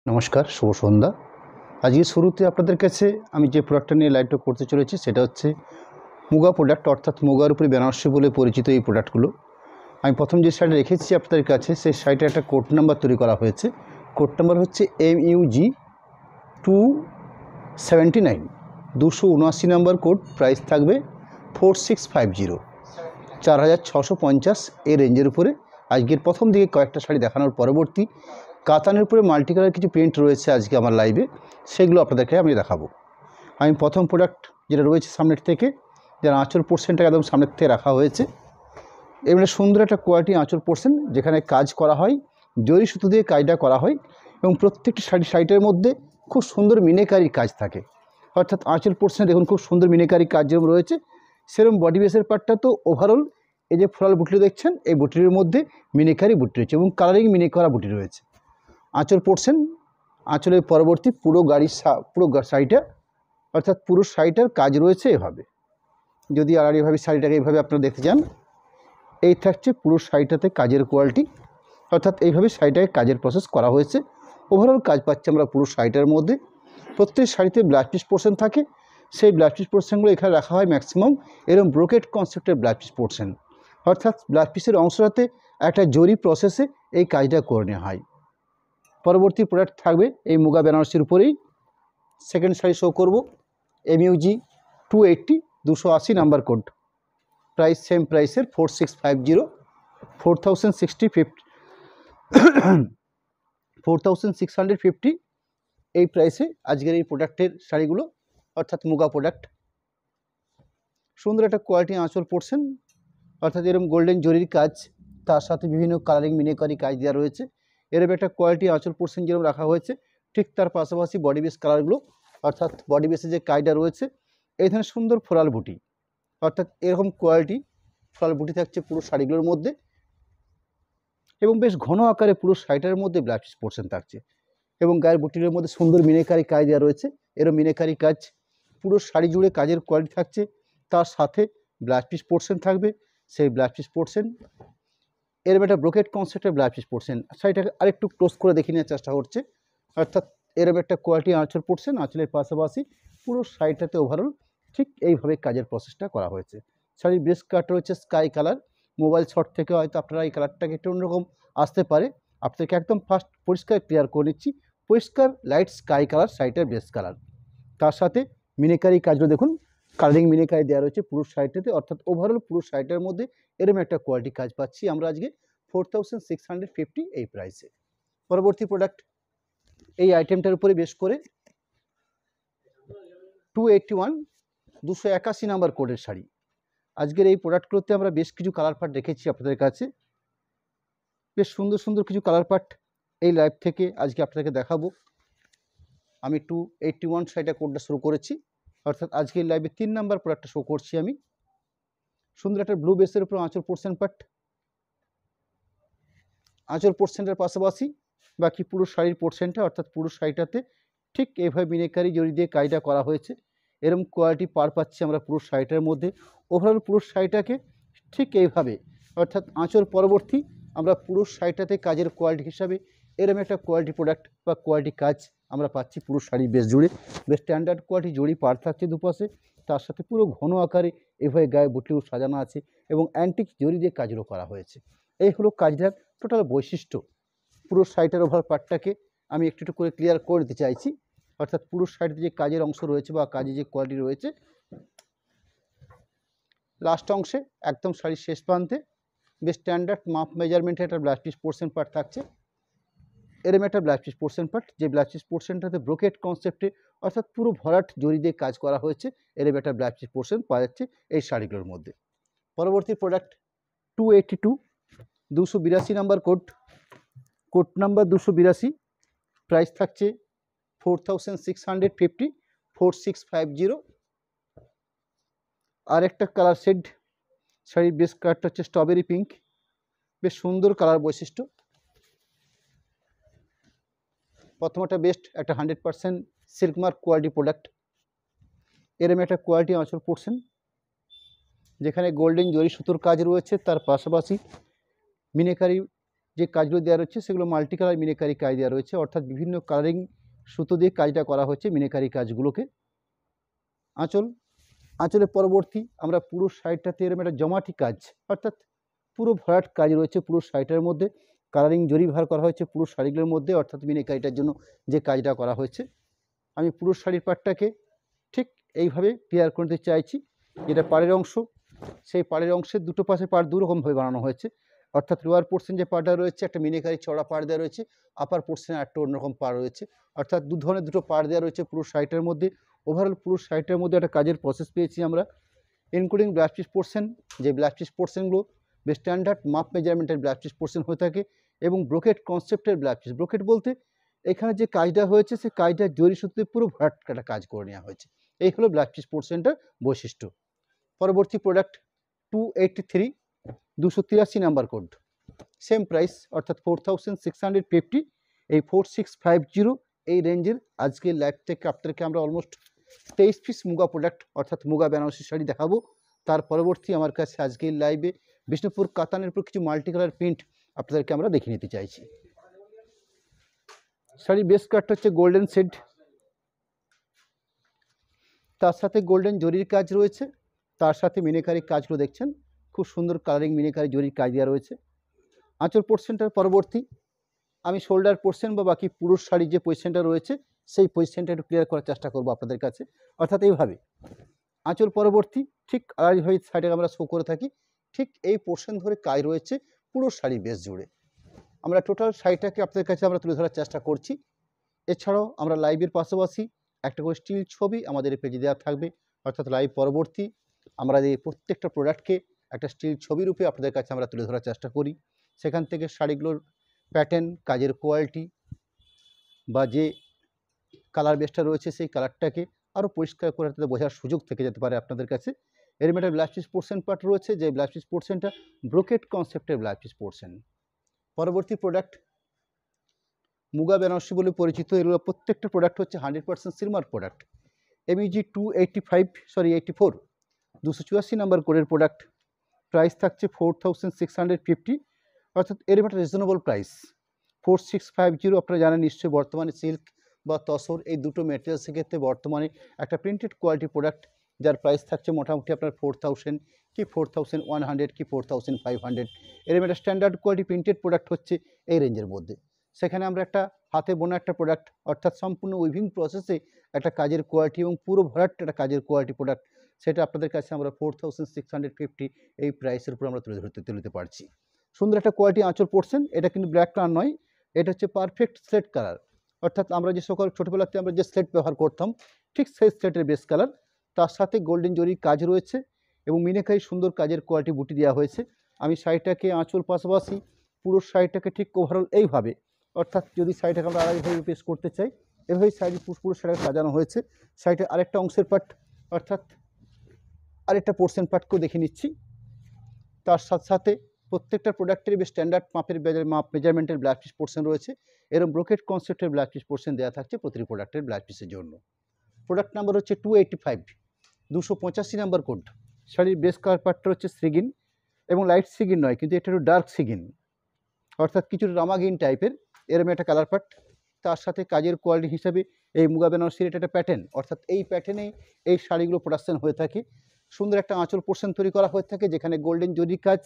নমস্কার, শুভ সন্ধ্যা। আজকে শুরুতে আপনাদের কাছে আমি যে প্রোডাক্টটা নিয়ে লাইভটা করতে চলেছি সেটা হচ্ছে মুগা প্রোডাক্ট, অর্থাৎ মুগার উপরে বেনারসি বলে পরিচিত এই প্রোডাক্টগুলো। আমি প্রথম যে শাড়িটা রেখেছি আপনাদের কাছে সেই শাড়িটা একটা কোড নাম্বার তৈরি করা হয়েছে। কোড নাম্বার হচ্ছে MUG 279, 279 নাম্বার কোড। প্রাইস থাকবে 4650, 4650 এই রেঞ্জের উপরে। আজকের প্রথম দিকে কয়েকটা শাড়ি দেখানোর পরবর্তী কাতানের উপরে মাল্টি কালার কিছু প্রিন্ট রয়েছে আজকে আমার লাইভে, সেগুলো আপনাদেরকে আমি দেখাবো। আমি প্রথম প্রোডাক্ট যেটা রয়েছে সামনের থেকে, যার আঁচল পোর্শনটা একদম সামনের থেকে রাখা হয়েছে। এবারে সুন্দর একটা কোয়ালিটি আঁচল পোর্শন, যেখানে কাজ করা হয়, জরি সুতো দিয়ে কাজটা করা হয় এবং প্রত্যেকটি শাড়িটার মধ্যে খুব সুন্দর মিনেকারির কাজ থাকে। অর্থাৎ আঁচল পোর্শনে দেখুন খুব সুন্দর মিনেকারি কাজ যেরকম রয়েছে, সেরকম বডি বেসের পার্টটা তো ওভারঅল এই যে ফ্লোরাল বুটি দেখছেন, এই বুটির মধ্যে মিনেকারি বুটি রয়েছে এবং কালারিং মিনে করা বুটি রয়েছে। আঁচল পোর্শন, আঁচলের পরবর্তী পুরো শাড়িটা, অর্থাৎ পুরো শাড়িটার কাজ রয়েছে এভাবে। যদি আড়াআড়িভাবে শাড়িটাকে এইভাবে আপনারা দেখতে চান, এই থাকছে পুরো শাড়িটাতে কাজের কোয়ালিটি। অর্থাৎ এইভাবে শাড়িটাকে কাজের প্রসেস করা হয়েছে। ওভারঅল কাজ পাচ্ছি আমরা পুরো শাড়িটার মধ্যে। প্রত্যেক শাড়িতে ব্লাউজ পিস পোর্শন থাকে, সেই ব্লাউজ পিস পোর্শনগুলো এখানে রাখা হয় ম্যাক্সিমাম এরকম ব্রোকেট কনসেপ্টের ব্লাউজ পিস পোর্শন। অর্থাৎ ব্লাউজ পিসের অংশটাতে একটা জরি প্রসেসে এই কাজটা করে নেওয়া হয়। পরবর্তী প্রোডাক্ট থাকবে এই মুগা বেনারসির উপরেই। সেকেন্ড শাড়ি শো করব, MUG 280, 280 number code. Price same প্রাইসের 4650, 4650 এই প্রাইসে আজকের এই প্রোডাক্টের শাড়িগুলো, অর্থাৎ মুগা প্রোডাক্ট। সুন্দর একটা কোয়ালিটি আঁচল পোর্শন, অর্থাৎ এরকম গোল্ডেন জরির কাজ, তার সাথে বিভিন্ন কালারিং মিনেকারি কাজ দেওয়া রয়েছে। এরকম একটা কোয়ালিটি আঁচল পোর্শন যেরকম রাখা হয়েছে, ঠিক তার পাশাপাশি বডি বেস কালারগুলো, অর্থাৎ বডি বেসে যে কাজটা রয়েছে এই ধরনের সুন্দর ফ্লোরাল বুটি, অর্থাৎ এরকম কোয়ালিটি ফ্লোরাল বুটি থাকছে পুরো শাড়িগুলোর মধ্যে এবং বেশ ঘন আকারে পুরো শাড়িটার মধ্যে ব্লাউজ পিস পোর্শন থাকছে এবং গায়ের বুটির মধ্যে সুন্দর মিনেকারি কাজ দেওয়া রয়েছে। এরকম মিনেকারি কাজ পুরো শাড়ি জুড়ে কাজের কোয়ালিটি থাকছে, তার সাথে ব্লাউজ পিস পোর্শন থাকবে। সেই ব্লাউজ পিস পোর্শন এরকম একটা ব্রোকেট কনসেপ্টের ব্লাউজ পিস পোর্শন। শাড়িটাকে আরেকটু ক্লোজ করে দেখে নেওয়ার চেষ্টা করছে। অর্থাৎ এরকম একটা কোয়ালিটি আঁচল পোর্শন, আঁচলের পাশাপাশি পুরো শাড়িটাতে ওভারঅল ঠিক এইভাবে কাজের প্রসেসটা করা হয়েছে। শাড়ির বেস কাট রয়েছে স্কাই কালার। মোবাইল শট থেকে হয়তো আপনারা এই কালারটাকে একটু অন্যরকম আসতে পারে, আপনাদেরকে একদম ফার্স্ট পরিষ্কার ক্লিয়ার করে নিচ্ছি। পরিষ্কার লাইট স্কাই কালার শাড়িটার বেস কালার, তার সাথে মিনেকারি কাজগুলো দেখুন, কালারিং মিনেকারি দেওয়া রয়েছে পুরো শাড়িটাতে। অর্থাৎ ওভারঅল পুরো শাড়িটার মধ্যে এরকম একটা কোয়ালিটি কাজ পাচ্ছি আমরা আজকে 4650 এই প্রাইসে। পরবর্তী প্রোডাক্ট এই আইটেমটার উপরে বেশ করে 281, 281 নাম্বার কোডের শাড়ি। আজকের এই প্রোডাক্টগুলোতে আমরা বেশ কিছু কালার পার্ট রেখেছি আপনাদের কাছে। বেশ সুন্দর সুন্দর কিছু কালার পার্ট এই লাইভ থেকে আজকে আপনাদেরকে দেখাবো। আমি 281 শাড়িটা কোডটা শুরু করেছি, অর্থাৎ আজকের লাইভে 3 নাম্বার প্রোডাক্টটা শো করছি আমি। সুন্দর একটা ব্লু বেসের উপর আঁচল পোর্শন পার্ট, আঁচল পোর্শনটার পাশাপাশি বাকি পুরো শাড়ির পোর্শনটা, অর্থাৎ পুরো শাড়িটাতে ঠিক এইভাবে মিনেকারি জড়ি দিয়ে কাজটা করা হয়েছে। এরকম কোয়ালিটি পার পাচ্ছি আমরা পুরো শাড়িটার মধ্যে। ওভারঅল পুরো শাড়িটাকে ঠিক এইভাবে, অর্থাৎ আঁচল পরবর্তী আমরা পুরো শাড়িটাতে কাজের কোয়ালিটি হিসাবে এরকম একটা কোয়ালিটি প্রোডাক্ট বা কোয়ালিটি কাজ আমরা পাচ্ছি পুরো শাড়ি বেশ জুড়ে। বেশ স্ট্যান্ডার্ড কোয়ালিটি জড়ি পার থাকছে দুপাশে, তার সাথে পুরো ঘন আকারে এভাবে গায়ে বুটিও সাজানো আছে এবং অ্যান্টিক জড়ি দিয়ে কাজও করা হয়েছে। এই হলো কাজটার টোটাল বৈশিষ্ট্য। পুরো শাড়িটার ওভার পার্টটাকে আমি একটু একটু করে ক্লিয়ার করে দিতে চাইছি। অর্থাৎ পুরো শাড়িতে যে কাজের অংশ রয়েছে বা কাজের যে কোয়ালিটি রয়েছে, লাস্ট অংশে একদম শাড়ির শেষ প্রান্তে বেশ স্ট্যান্ডার্ড মাপ মেজারমেন্টের একটা ব্লাউজ পিস পোর্শন পার্ট থাকছে। এরম একটা ব্লাউজ পিস পোর্শন পার্ট, যে ব্লাউজ পিস পোর্শনটাতে ব্রোকেট কনসেপ্টে, অর্থাৎ পুরো ভরাট জড়ি দিয়ে কাজ করা হয়েছে। এরম একটা ব্লাউজ পিস পোর্শন পাওয়া যাচ্ছে এই শাড়িগুলোর মধ্যে। পরবর্তী product 282, 282 number code, code number 282। Price থাকছে 4650, 4650। আর একটা কালার শেড, শাড়ির বেস কালারটা হচ্ছে স্ট্রবেরি পিঙ্ক, বেশ সুন্দর কালার বৈশিষ্ট্য। প্রথমটা বেস্ট একটা 100% সিল্ক মার্ক কোয়ালিটি প্রোডাক্ট। এরম একটা কোয়ালিটি আঁচল পোর্শন, যেখানে গোল্ডেন জরি সুতোর কাজ রয়েছে, তার পাশাপাশি মিনেকারি যে কাজগুলো দেওয়া রয়েছে সেগুলো মাল্টি কালার মিনাকারি কাজ দেওয়া রয়েছে, অর্থাৎ বিভিন্ন কালারিং সুতো দিয়ে কাজটা করা হচ্ছে মিনাকারি কাজগুলোকে। আঁচলের পরবর্তী আমরা পুরো সাইডটাতে এরকম একটা জমাটি কাজ, অর্থাৎ পুরো ভরাট কাজ রয়েছে পুরো শাড়িটার মধ্যে। কালারিং জরি ব্যবহার করা হয়েছে পুরো শাড়িগুলোর মধ্যে, অর্থাৎ মিনাকারিটার জন্য যে কাজটা করা হয়েছে। আমি পুরো শাড়ির পাটটাকে ঠিক এইভাবে ক্লিয়ার করে নিতে চাইছি। যেটা পাড়ের অংশ, সেই পাড়ের অংশের দুটো পাশে পাড় দুরকমভাবে বানানো হয়েছে, অর্থাৎ লোয়ার পোর্শন যে পাড়টা রয়েছে একটা মিনাকারি চড়া পাড় দেওয়া রয়েছে, আপার পোর্শনে একটা অন্যরকম পাড় রয়েছে, অর্থাৎ দু ধরনের দুটো পাড় দেওয়া রয়েছে পুরো শাড়িটার মধ্যে। ওভারঅল পুরো শাড়িটার মধ্যে একটা কাজের প্রসেস পেয়েছি আমরা, ইনক্লুডিং ব্লাউজ পিস পোর্শন। যে ব্লাউজ পিস পোর্শনগুলো বেশ স্ট্যান্ডার্ড মাপ মেজারমেন্টের ব্লাউজ পিস পোর্শন হয়ে থাকে, এবং ব্রোকেট কনসেপ্টের ব্লাউজ পিস। ব্রোকেট বলতে এখানে যে কাজটা হয়েছে সেই কাজটা জরি সুতোতে পুরো ভরাট কাটা কাজ করে নেওয়া হয়েছে। এই হলো ব্লাউজ পিস পোর্শনটার বৈশিষ্ট্য। পরবর্তী product 283, 283 number code, same price অর্থাৎ 4650। এই 4650 এই রেঞ্জের আজকের লাইভ থেকে আপনাদেরকে আমরা অলমোস্ট 23 পিস মুগা প্রোডাক্ট অর্থাৎ মুগা বেনারসি শাড়ি দেখাবো। তার পরবর্তী আমার কাছে আজকের লাইভে বিষ্ণুপুর কাতানের উপর কিছু মাল্টি কালার প্রিন্ট আপনাদেরকে আমরা দেখে নিতে চাইছি। শাড়ির বেস কাটটা হচ্ছে গোল্ডেন শেড, তার সাথে গোল্ডেন জরির কাজ রয়েছে, তার সাথে মিনাকারি কাজগুলো দেখছেন খুব সুন্দর কালারিং মিনাকারি জরির কাজ দেওয়া রয়েছে। আঁচল পোর্শনটার পরবর্তী আমি শোল্ডার পোর্শন বা বাকি পুরো শাড়ির যে পজিশনটা রয়েছে সেই পজিশনটা একটু ক্লিয়ার করার চেষ্টা করবো আপনাদের কাছে। অর্থাৎ এইভাবে আঁচল পরবর্তী ঠিক আড়াইভাবে সাইডে আমরা শো করে থাকি, ঠিক এই পোর্শন ধরে কাজ রয়েছে পুরো শাড়ির বেস জুড়ে। আমরা টোটাল শাড়িটাকে আপনাদের কাছে আমরা তুলে ধরার চেষ্টা করছি। এছাড়াও আমরা লাইভের পাশাপাশি একটা করে স্টিল ছবি আমাদের পেজে দেওয়া থাকবে, অর্থাৎ লাইভ পরবর্তী আমরা এই প্রত্যেকটা প্রোডাক্টকে একটা স্টিল ছবি রূপে আপনাদের কাছে আমরা তুলে ধরার চেষ্টা করি। সেখান থেকে শাড়িগুলোর প্যাটার্ন, কাজের কোয়ালিটি বা যে কালার বেসটা রয়েছে সেই কালারটাকে আরও পরিষ্কার করে তাদের বোঝার সুযোগ থেকে যেতে পারে আপনাদের কাছে। এর মধ্যে ব্লাউজ পিস পোর্শন পার্ট রয়েছে, যে ব্লাউজ পিস পোর্শনটা ব্রোকেট কনসেপ্টের ব্লাউজ পিস পোর্শন। পরবর্তী প্রোডাক্ট মুগা বেনারসি বলে পরিচিত। এগুলো প্রত্যেকটা প্রোডাক্ট হচ্ছে 100% সিলমার প্রোডাক্ট। MEG 284, 284 নাম্বার কোডের প্রোডাক্ট। প্রাইস থাকছে 4650, অর্থাৎ এর একটা রিজনেবল প্রাইস 4650। আপনারা জানেন নিশ্চয়ই বর্তমানে সিল্ক বা তসর এই দুটো মেটেরিয়ালসের ক্ষেত্রে বর্তমানে একটা প্রিন্টেড কোয়ালিটি প্রোডাক্ট যার প্রাইস থাকছে মোটামুটি আপনার 4000 কি 4100 কি 4500। এরকম একটা স্ট্যান্ডার্ড কোয়ালিটি প্রিন্টেড প্রোডাক্ট হচ্ছে এই রেঞ্জের মধ্যে। সেখানে আমরা একটা হাতে বোনা একটা প্রোডাক্ট, অর্থাৎ সম্পূর্ণ উইভিং প্রসেসে একটা কাজের কোয়ালিটি এবং পুরো ভরাট একটা কাজের কোয়ালিটি প্রোডাক্ট, সেটা আপনাদের কাছে আমরা 4650 এই প্রাইসের উপর আমরা তুলে দিতে পারছি। সুন্দর একটা কোয়ালিটি আঁচল পোর্শন। এটা কিন্তু ব্ল্যাক কালার নয়, এটা হচ্ছে পারফেক্ট স্লেট কালার, অর্থাৎ আমরা যে সকল ছোটোবেলাতে আমরা যে স্লেট ব্যবহার করতাম ঠিক সেই স্লেটের বেস কালার। তার সাথে গোল্ডেন জরির কাজ রয়েছে এবং মিনাকারি সুন্দর কাজের কোয়ালিটি বুটি দেওয়া হয়েছে। আমি শাড়িটাকে আঁচল পাশাপাশি পুরো শাড়িটাকে ঠিক ওভারঅল এইভাবে, অর্থাৎ যদি শাড়িটাকে আমরা আড়াইভাবে পেশ করতে চাই এভাবেই শাড়ি পুরো শাড়িটা সাজানো হয়েছে। শাড়িটার আরেকটা অংশের পার্ট অর্থাৎ আরেকটা পোর্শন পার্টকেও দেখে নিচ্ছি। তার সাথে সাথে প্রত্যেকটা প্রোডাক্টের বেশ স্ট্যান্ডার্ড মাপ মেজারমেন্টের ব্লাউজ পিস পোর্শন রয়েছে। এরকম ব্রোকেট কনসেপ্টের ব্লাউজ পিস পোর্শন দেওয়া থাকছে প্রতিটি প্রোডাক্টের ব্লাউজ পিসের জন্য। প্রোডাক্ট নাম্বার হচ্ছে 285, 285 নাম্বার কোড। শাড়ির বেস কালার পার্টটা হচ্ছে সিগিন, এবং লাইট সিগিন নয় কিন্তু এটা একটু ডার্ক সিগিন, অর্থাৎ কিছুটা রামাগিন টাইপের এরকম একটা কালার পার্ট। তার সাথে কাজের কোয়ালিটি হিসাবে এই মুগা বেনারসির এটা একটা প্যাটার্ন, অর্থাৎ এই প্যাটার্নে এই শাড়িগুলো প্রোডাকশন হয়ে থাকে। সুন্দর একটা আঁচল পোর্শন তৈরি করা হয়ে থাকে যেখানে গোল্ডেন জরি কাজ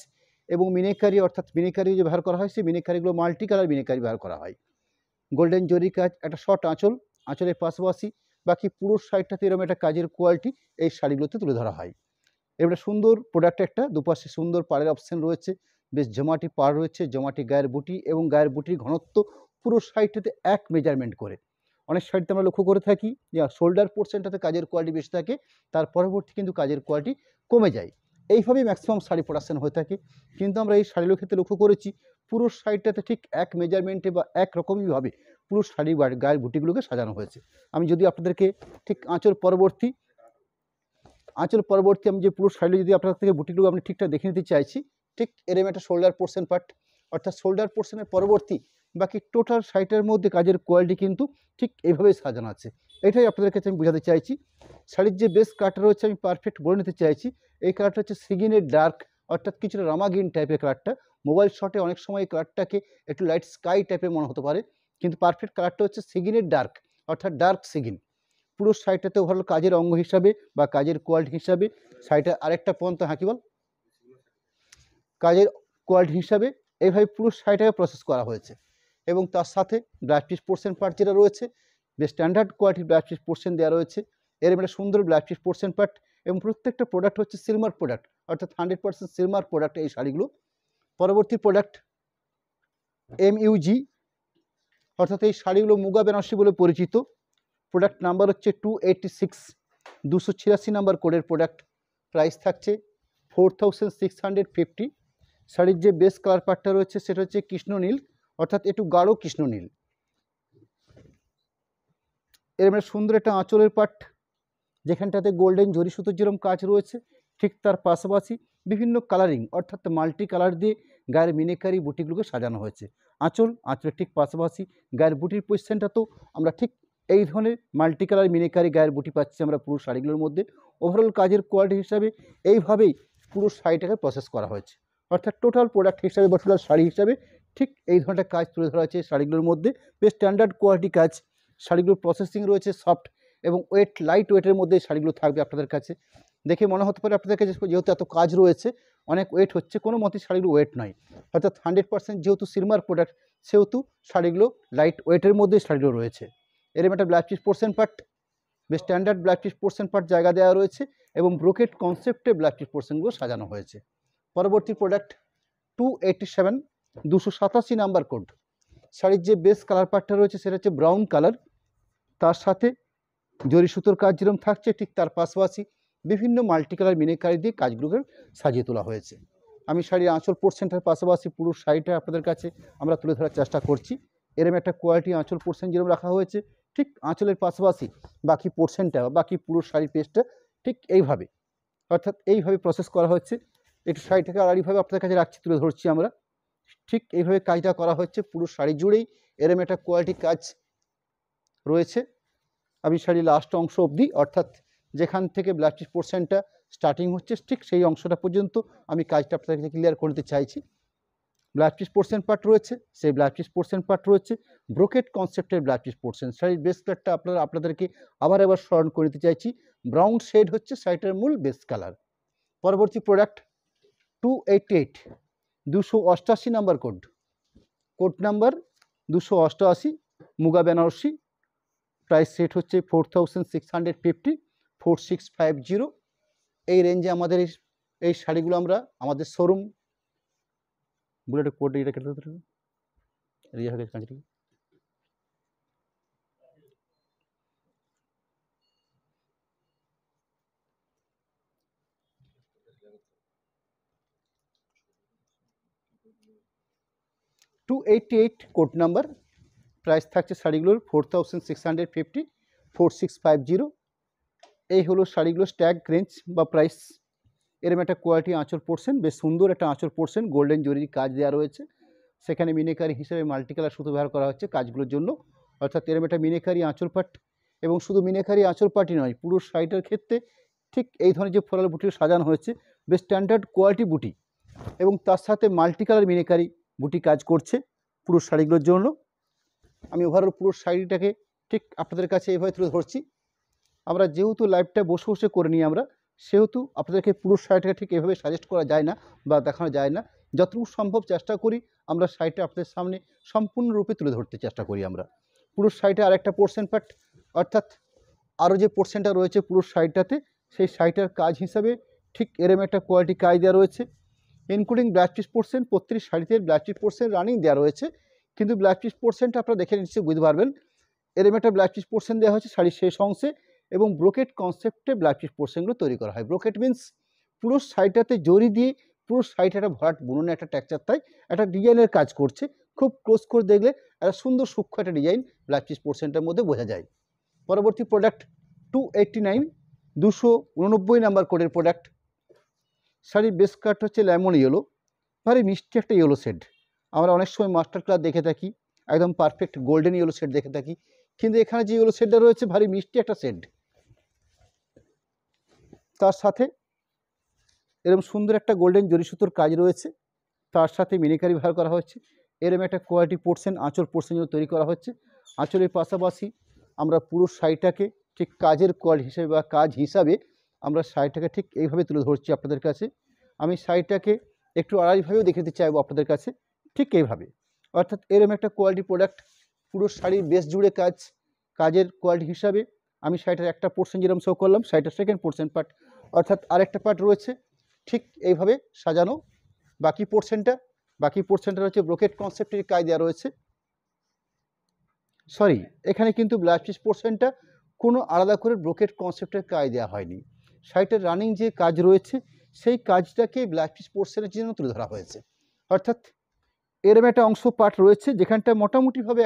এবং মিনাকারি, অর্থাৎ মিনাকারি যে ব্যবহার করা হয় সেই মিনাকারিগুলো মাল্টি কালার মিনাকারি ব্যবহার করা হয়। গোল্ডেন জরি কাজ, একটা শর্ট আঁচলের পাশাপাশি বাকি পুরো শাড়িটাতে এরকম একটা কাজের কোয়ালিটি এই শাড়িগুলোতে তুলে ধরা হয়। এবারে সুন্দর প্রোডাক্ট, একটা দুপাশে সুন্দর পাড়ের অপশান রয়েছে, বেশ জমাটি পাড় রয়েছে, জমাটি গায়ের বুটি এবং গায়ের বুটির ঘনত্ব পুরো শাড়িটাতে এক মেজারমেন্ট করে। অনেক শাড়িতে আমরা লক্ষ্য করে থাকি যে শোল্ডার পোর্শনটাতে কাজের কোয়ালিটি বেশি থাকে, তার পরবর্তী কিন্তু কাজের কোয়ালিটি কমে যায়। এইভাবেই ম্যাক্সিমাম শাড়ি প্রোডাকশন হয়ে থাকে, কিন্তু আমরা এই শাড়িগুলোর ক্ষেত্রে লক্ষ্য করেছি পুরো শাড়িটাতে ঠিক এক মেজারমেন্টে বা এক রকমইভাবে পুরো শাড়ি গায়ের বুটিগুলোকে সাজানো হয়েছে। আমি যদি আপনাদেরকে ঠিক আঁচল পরবর্তী আমি যে পুরো শাড়ি যদি আপনার থেকে বুটিগুলো আপনি ঠিকঠাক দেখে নিতে চাইছি, ঠিক এরকম একটা শোল্ডার পোর্শন পার্ট, অর্থাৎ শোল্ডার পোর্শনের পরবর্তী বাকি টোটাল শাড়িটার মধ্যে কাজের কোয়ালিটি কিন্তু ঠিক এইভাবেই সাজানো আছে। এটাই আপনাদের কাছে আমি বোঝাতে চাইছি। শাড়ির যে বেস কালারটা রয়েছে আমি পারফেক্ট বলে নিতে চাইছি, এই কালারটা হচ্ছে সিগিনের ডার্ক অর্থাৎ কিছুটা রামা গ্রিন টাইপের কালারটা। মোবাইল শটে অনেক সময় এই কালারটাকে একটু লাইট স্কাই টাইপের মনে হতে পারে, কিন্তু পারফেক্ট কালারটা হচ্ছে সিগিনের ডার্ক, অর্থাৎ ডার্ক সিগিন। পুরো শাড়িটাতে ওভারঅল কাজের অঙ্গ হিসাবে বা কাজের কোয়ালিটি হিসাবে শাড়িটা আরেকটা পন্থা হাঁকি বল কাজের কোয়ালিটি হিসাবে এইভাবে পুরো শাড়িটাকে প্রসেস করা হয়েছে। এবং তার সাথে ব্লাউজ পিস পোর্শন পার্ট যেটা রয়েছে বেশ স্ট্যান্ডার্ড কোয়ালিটির ব্লাউজ পিস পোর্শন দেওয়া রয়েছে। এরকম একটা সুন্দর ব্লাউজ পিস পোর্শন পার্ট এবং প্রত্যেকটা প্রোডাক্ট হচ্ছে সিলমার প্রোডাক্ট, অর্থাৎ 100% সিলমার প্রোডাক্ট এই শাড়িগুলো। পরবর্তী প্রোডাক্ট MUG, অর্থাৎ এই শাড়িগুলো মুগা বেনারসি বলে পরিচিত। প্রোডাক্ট নাম্বার হচ্ছে 286, 286 নাম্বার কোডের প্রোডাক্ট। প্রাইস থাকছে 4650। শাড়ির যে বেস কালার পার্টটা রয়েছে সেটা হচ্ছে কৃষ্ণনীল, অর্থাৎ একটু গাঢ় কৃষ্ণনীল। এর মানে সুন্দর একটা আঁচলের পার্ট, যেখানটাতে গোল্ডেন জরি সুতোর যেরকম কাজ রয়েছে ঠিক তার পাশাপাশি বিভিন্ন কালারিং অর্থাৎ মাল্টি কালার দিয়ে গায়ের মিনেকারি বুটিগুলোকে সাজানো হয়েছে। আঁচলের ঠিক পাশাপাশি গায়ের বুটির পজিশনটা তো আমরা ঠিক এই ধরনের মাল্টি কালার মিনেকারি গায়ের বুটি পাচ্ছি আমরা পুরো শাড়িগুলোর মধ্যে। ওভারঅল কাজের কোয়ালিটি হিসাবে এইভাবেই পুরো শাড়িটাকে প্রসেস করা হয়েছে, অর্থাৎ টোটাল প্রোডাক্ট হিসাবে বা টোটাল শাড়ি হিসাবে ঠিক এই ধরনের কাজ তুলে ধরা হয়েছে শাড়িগুলোর মধ্যে। বেশ স্ট্যান্ডার্ড কোয়ালিটি কাজ। শাড়িগুলোর প্রসেসিং রয়েছে সফট এবং ওয়েট, লাইট ওয়েটের মধ্যে শাড়িগুলো থাকবে আপনাদের কাছে। দেখে মনে হতে পারে আপনাদের কাছে যেহেতু এত কাজ রয়েছে অনেক ওয়েট হচ্ছে, কোনো মতেই শাড়িগুলো ওয়েট নয়। অর্থাৎ 100% যেহেতু সিলমার প্রোডাক্ট সেহেতু শাড়িগুলো লাইট ওয়েটের মধ্যে শাড়িগুলো রয়েছে। এরকম একটা ব্লাউজ পিস পোর্শন পার্ট, বেশ standard blouse piece portion part জায়গা দেওয়া রয়েছে এবং ব্রোকেট কনসেপ্টে ব্লাউজ পিস পোর্শনগুলো সাজানো হয়েছে। পরবর্তী প্রোডাক্ট 287, 287 নাম্বার কোড। শাড়ির যে বেস কালার পার্টটা রয়েছে সেটা হচ্ছে ব্রাউন কালার, তার সাথে জরি সুতোর কাজ যেরকম থাকছে ঠিক তার পাশাপাশি বিভিন্ন মাল্টি কালার মিনেকারি দিয়ে কাজগুলোকে সাজিয়ে তোলা হয়েছে। আমি শাড়ির আঁচল পোর্শনটার পাশাপাশি পুরো শাড়িটা আপনাদের কাছে আমরা তুলে ধরার চেষ্টা করছি। এরকম একটা কোয়ালিটি আঁচল পোর্শন যেরকম রাখা হয়েছে ঠিক আঁচলের পাশাপাশি বাকি পোর্শনটা বাকি পুরো শাড়ির পেজটা ঠিক এইভাবে, অর্থাৎ এইভাবে প্রসেস করা হচ্ছে। একটু শাড়িটাকে আড়াআড়িভাবে আপনাদের কাছে রাখছি, তুলে ধরছি আমরা। ঠিক এইভাবে কাজটা করা হচ্ছে পুরো শাড়ি জুড়েই। এরকম একটা কোয়ালিটি কাজ রয়েছে। আমি শাড়ির লাস্ট অংশ অবধি, অর্থাৎ যেখান থেকে ব্লাউজ পিস পোর্শনটা স্টার্টিং হচ্ছে ঠিক সেই অংশটা পর্যন্ত আমি কাজটা আপনাদের কাছে ক্লিয়ার করতে চাইছি। ব্লাউজ পিস পোর্শন পার্ট রয়েছে, সেই ব্লাউজ পিস পোর্শন পার্ট রয়েছে ব্রোকেট কনসেপ্টের ব্লাউজ পিস পোর্শন। শাড়ির বেস কালারটা আপনাদেরকে আবার স্মরণ করে দিতে চাইছি, ব্রাউন শেড হচ্ছে শাড়িটার মূল বেস কালার। পরবর্তী product 288, 288 number code. Code number 288, Muga Banarasi. Price set হচ্ছে 4650, 4650। এই রেঞ্জে আমাদের এই শাড়িগুলো আমরা আমাদের শোরুম বুলেট কোড এটা কেটে দিতে রিয়া হয়ে গেছে। 288 কোড নাম্বার। প্রাইস থাকছে শাড়িগুলোর 4650, 4650। এই হলো শাড়িগুলো স্ট্যাগ রেঞ্জ বা প্রাইস। এরকম একটা কোয়ালিটি আঁচল পোর্শন, বেশ সুন্দর একটা আঁচল পোর্শন, গোল্ডেন জরির কাজ দেওয়া রয়েছে। সেখানে মিনেকারি হিসেবে মাল্টি কালার সুতো ব্যবহার করা হচ্ছে কাজগুলোর জন্য, অর্থাৎ এরকম একটা মিনেকারি আঁচল পাট। এবং শুধু মিনেকারি আঁচল পাটই নয়, পুরো শাড়িটার ক্ষেত্রে ঠিক এই ধরনের যে ফ্লোরাল বুটি সাজানো হয়েছে বেশ স্ট্যান্ডার্ড কোয়ালিটি বুটি, এবং তার সাথে মাল্টি কালার মিনেকারি বুটি কাজ করছে পুরো শাড়িগুলোর জন্য। আমি ওভারঅল পুরো শাড়িটাকে ঠিক আপনাদের কাছে এইভাবে তুলে ধরছি। আমরা যেহেতু লাইভটা বসে বসে করে নিই আমরা, সেহেতু আপনাদেরকে পুরো শাড়িটাকে ঠিক এভাবে সাজেস্ট করা যায় না বা দেখানো যায় না। যতটুকু সম্ভব চেষ্টা করি আমরা শাড়িটা আপনাদের সামনে সম্পূর্ণরূপে তুলে ধরতে চেষ্টা করি আমরা। পুরো শাড়িটা আরেকটা পোর্শন পার্ট, অর্থাৎ আরও যে পোর্শনটা রয়েছে পুরো শাড়িটাতে সেই শাড়িটার কাজ হিসাবে ঠিক এরম একটা কোয়ালিটি কাজ দেওয়া রয়েছে, ইনক্লুডিং ব্লাউজ পিস পোর্শন। প্রত্যেকটি শাড়িতে ব্লাউজ পিস পোর্শন রানিং দেওয়া রয়েছে, কিন্তু ব্লাউজ পিস পোর্শনটা আপনারা দেখে নিশ্চয়ই বুঝতে পারবেন। এরম একটা ব্লাউজ পিস পোর্শন দেওয়া হয়েছে শাড়ির শেষ অংশে, এবং ব্রোকেট কনসেপ্টে ব্লাউজ পিস পোর্শনগুলো তৈরি করা হয়। ব্রোকেট মিন্স পুরো শাড়িটাতে জরি দিয়ে পুরো শাড়িটা একটা ভরাট বুননে একটা টেক্সচার, তাই একটা ডিজাইনের কাজ করছে। খুব ক্লোজ করে দেখলে একটা সুন্দর সূক্ষ্ম একটা ডিজাইন ব্লাউজ পিস পোর্শনটার মধ্যে বোঝা যায়। পরবর্তী প্রোডাক্ট 289, 289 নাম্বার কোডের প্রোডাক্ট। শাড়ির বেস কাট হচ্ছে লেমন ইয়েলো, ভারী মিষ্টি একটা ইয়েলো শেড। আমরা অনেক সময় মাস্টার কালার দেখে থাকি, একদম পারফেক্ট গোল্ডেন ইয়েলো শেড দেখে থাকি, কিন্তু এখানে যে ইয়েলো শেডটা রয়েছে ভারী মিষ্টি একটা শেড। তার সাথে এরকম সুন্দর একটা গোল্ডেন জরি সুতোর কাজ রয়েছে, তার সাথে মিনিকারি ব্যবহার করা হচ্ছে। এরকম একটা কোয়ালিটি পোর্শন আঁচল পোর্শন তৈরি করা হচ্ছে। আঁচলের পাশাপাশি আমরা পুরো শাড়িটাকে ঠিক কাজের কোয়ালিটি হিসেবে বা কাজ হিসাবে আমরা শাড়িটাকে ঠিক এইভাবে তুলে ধরছি আপনাদের কাছে। আমি শাড়িটাকে একটু আড়াইভাবেও দেখে দিতে চাইবো আপনাদের কাছে, ঠিক এইভাবে। অর্থাৎ এরকম একটা কোয়ালিটি প্রোডাক্ট, পুরো শাড়ির বেশ জুড়ে কাজ, কাজের কোয়ালিটি হিসাবে আমি শাড়িটার একটা পোর্শন যেরকম শো করলাম, শাড়িটার সেকেন্ড পোর্শন পার্ট অর্থাৎ আরেকটা পার্ট রয়েছে ঠিক এইভাবে সাজানো। বাকি পোর্শনটা হচ্ছে ব্রোকেট কনসেপ্টের কাজ দেওয়া রয়েছে। সরি, এখানে কিন্তু ব্লাউজ পিস পোর্শনটা কোনো আলাদা করে ব্রোকেট কনসেপ্টের কাজ দেওয়া হয়নি। শাড়িটার রানিং যে কাজ রয়েছে সেই কাজটাকে ব্লাউজ পিস পোর্শনের জন্য তুলে ধরা হয়েছে। অর্থাৎ এরম একটা অংশ পার্ট রয়েছে যেখানটা মোটামুটিভাবে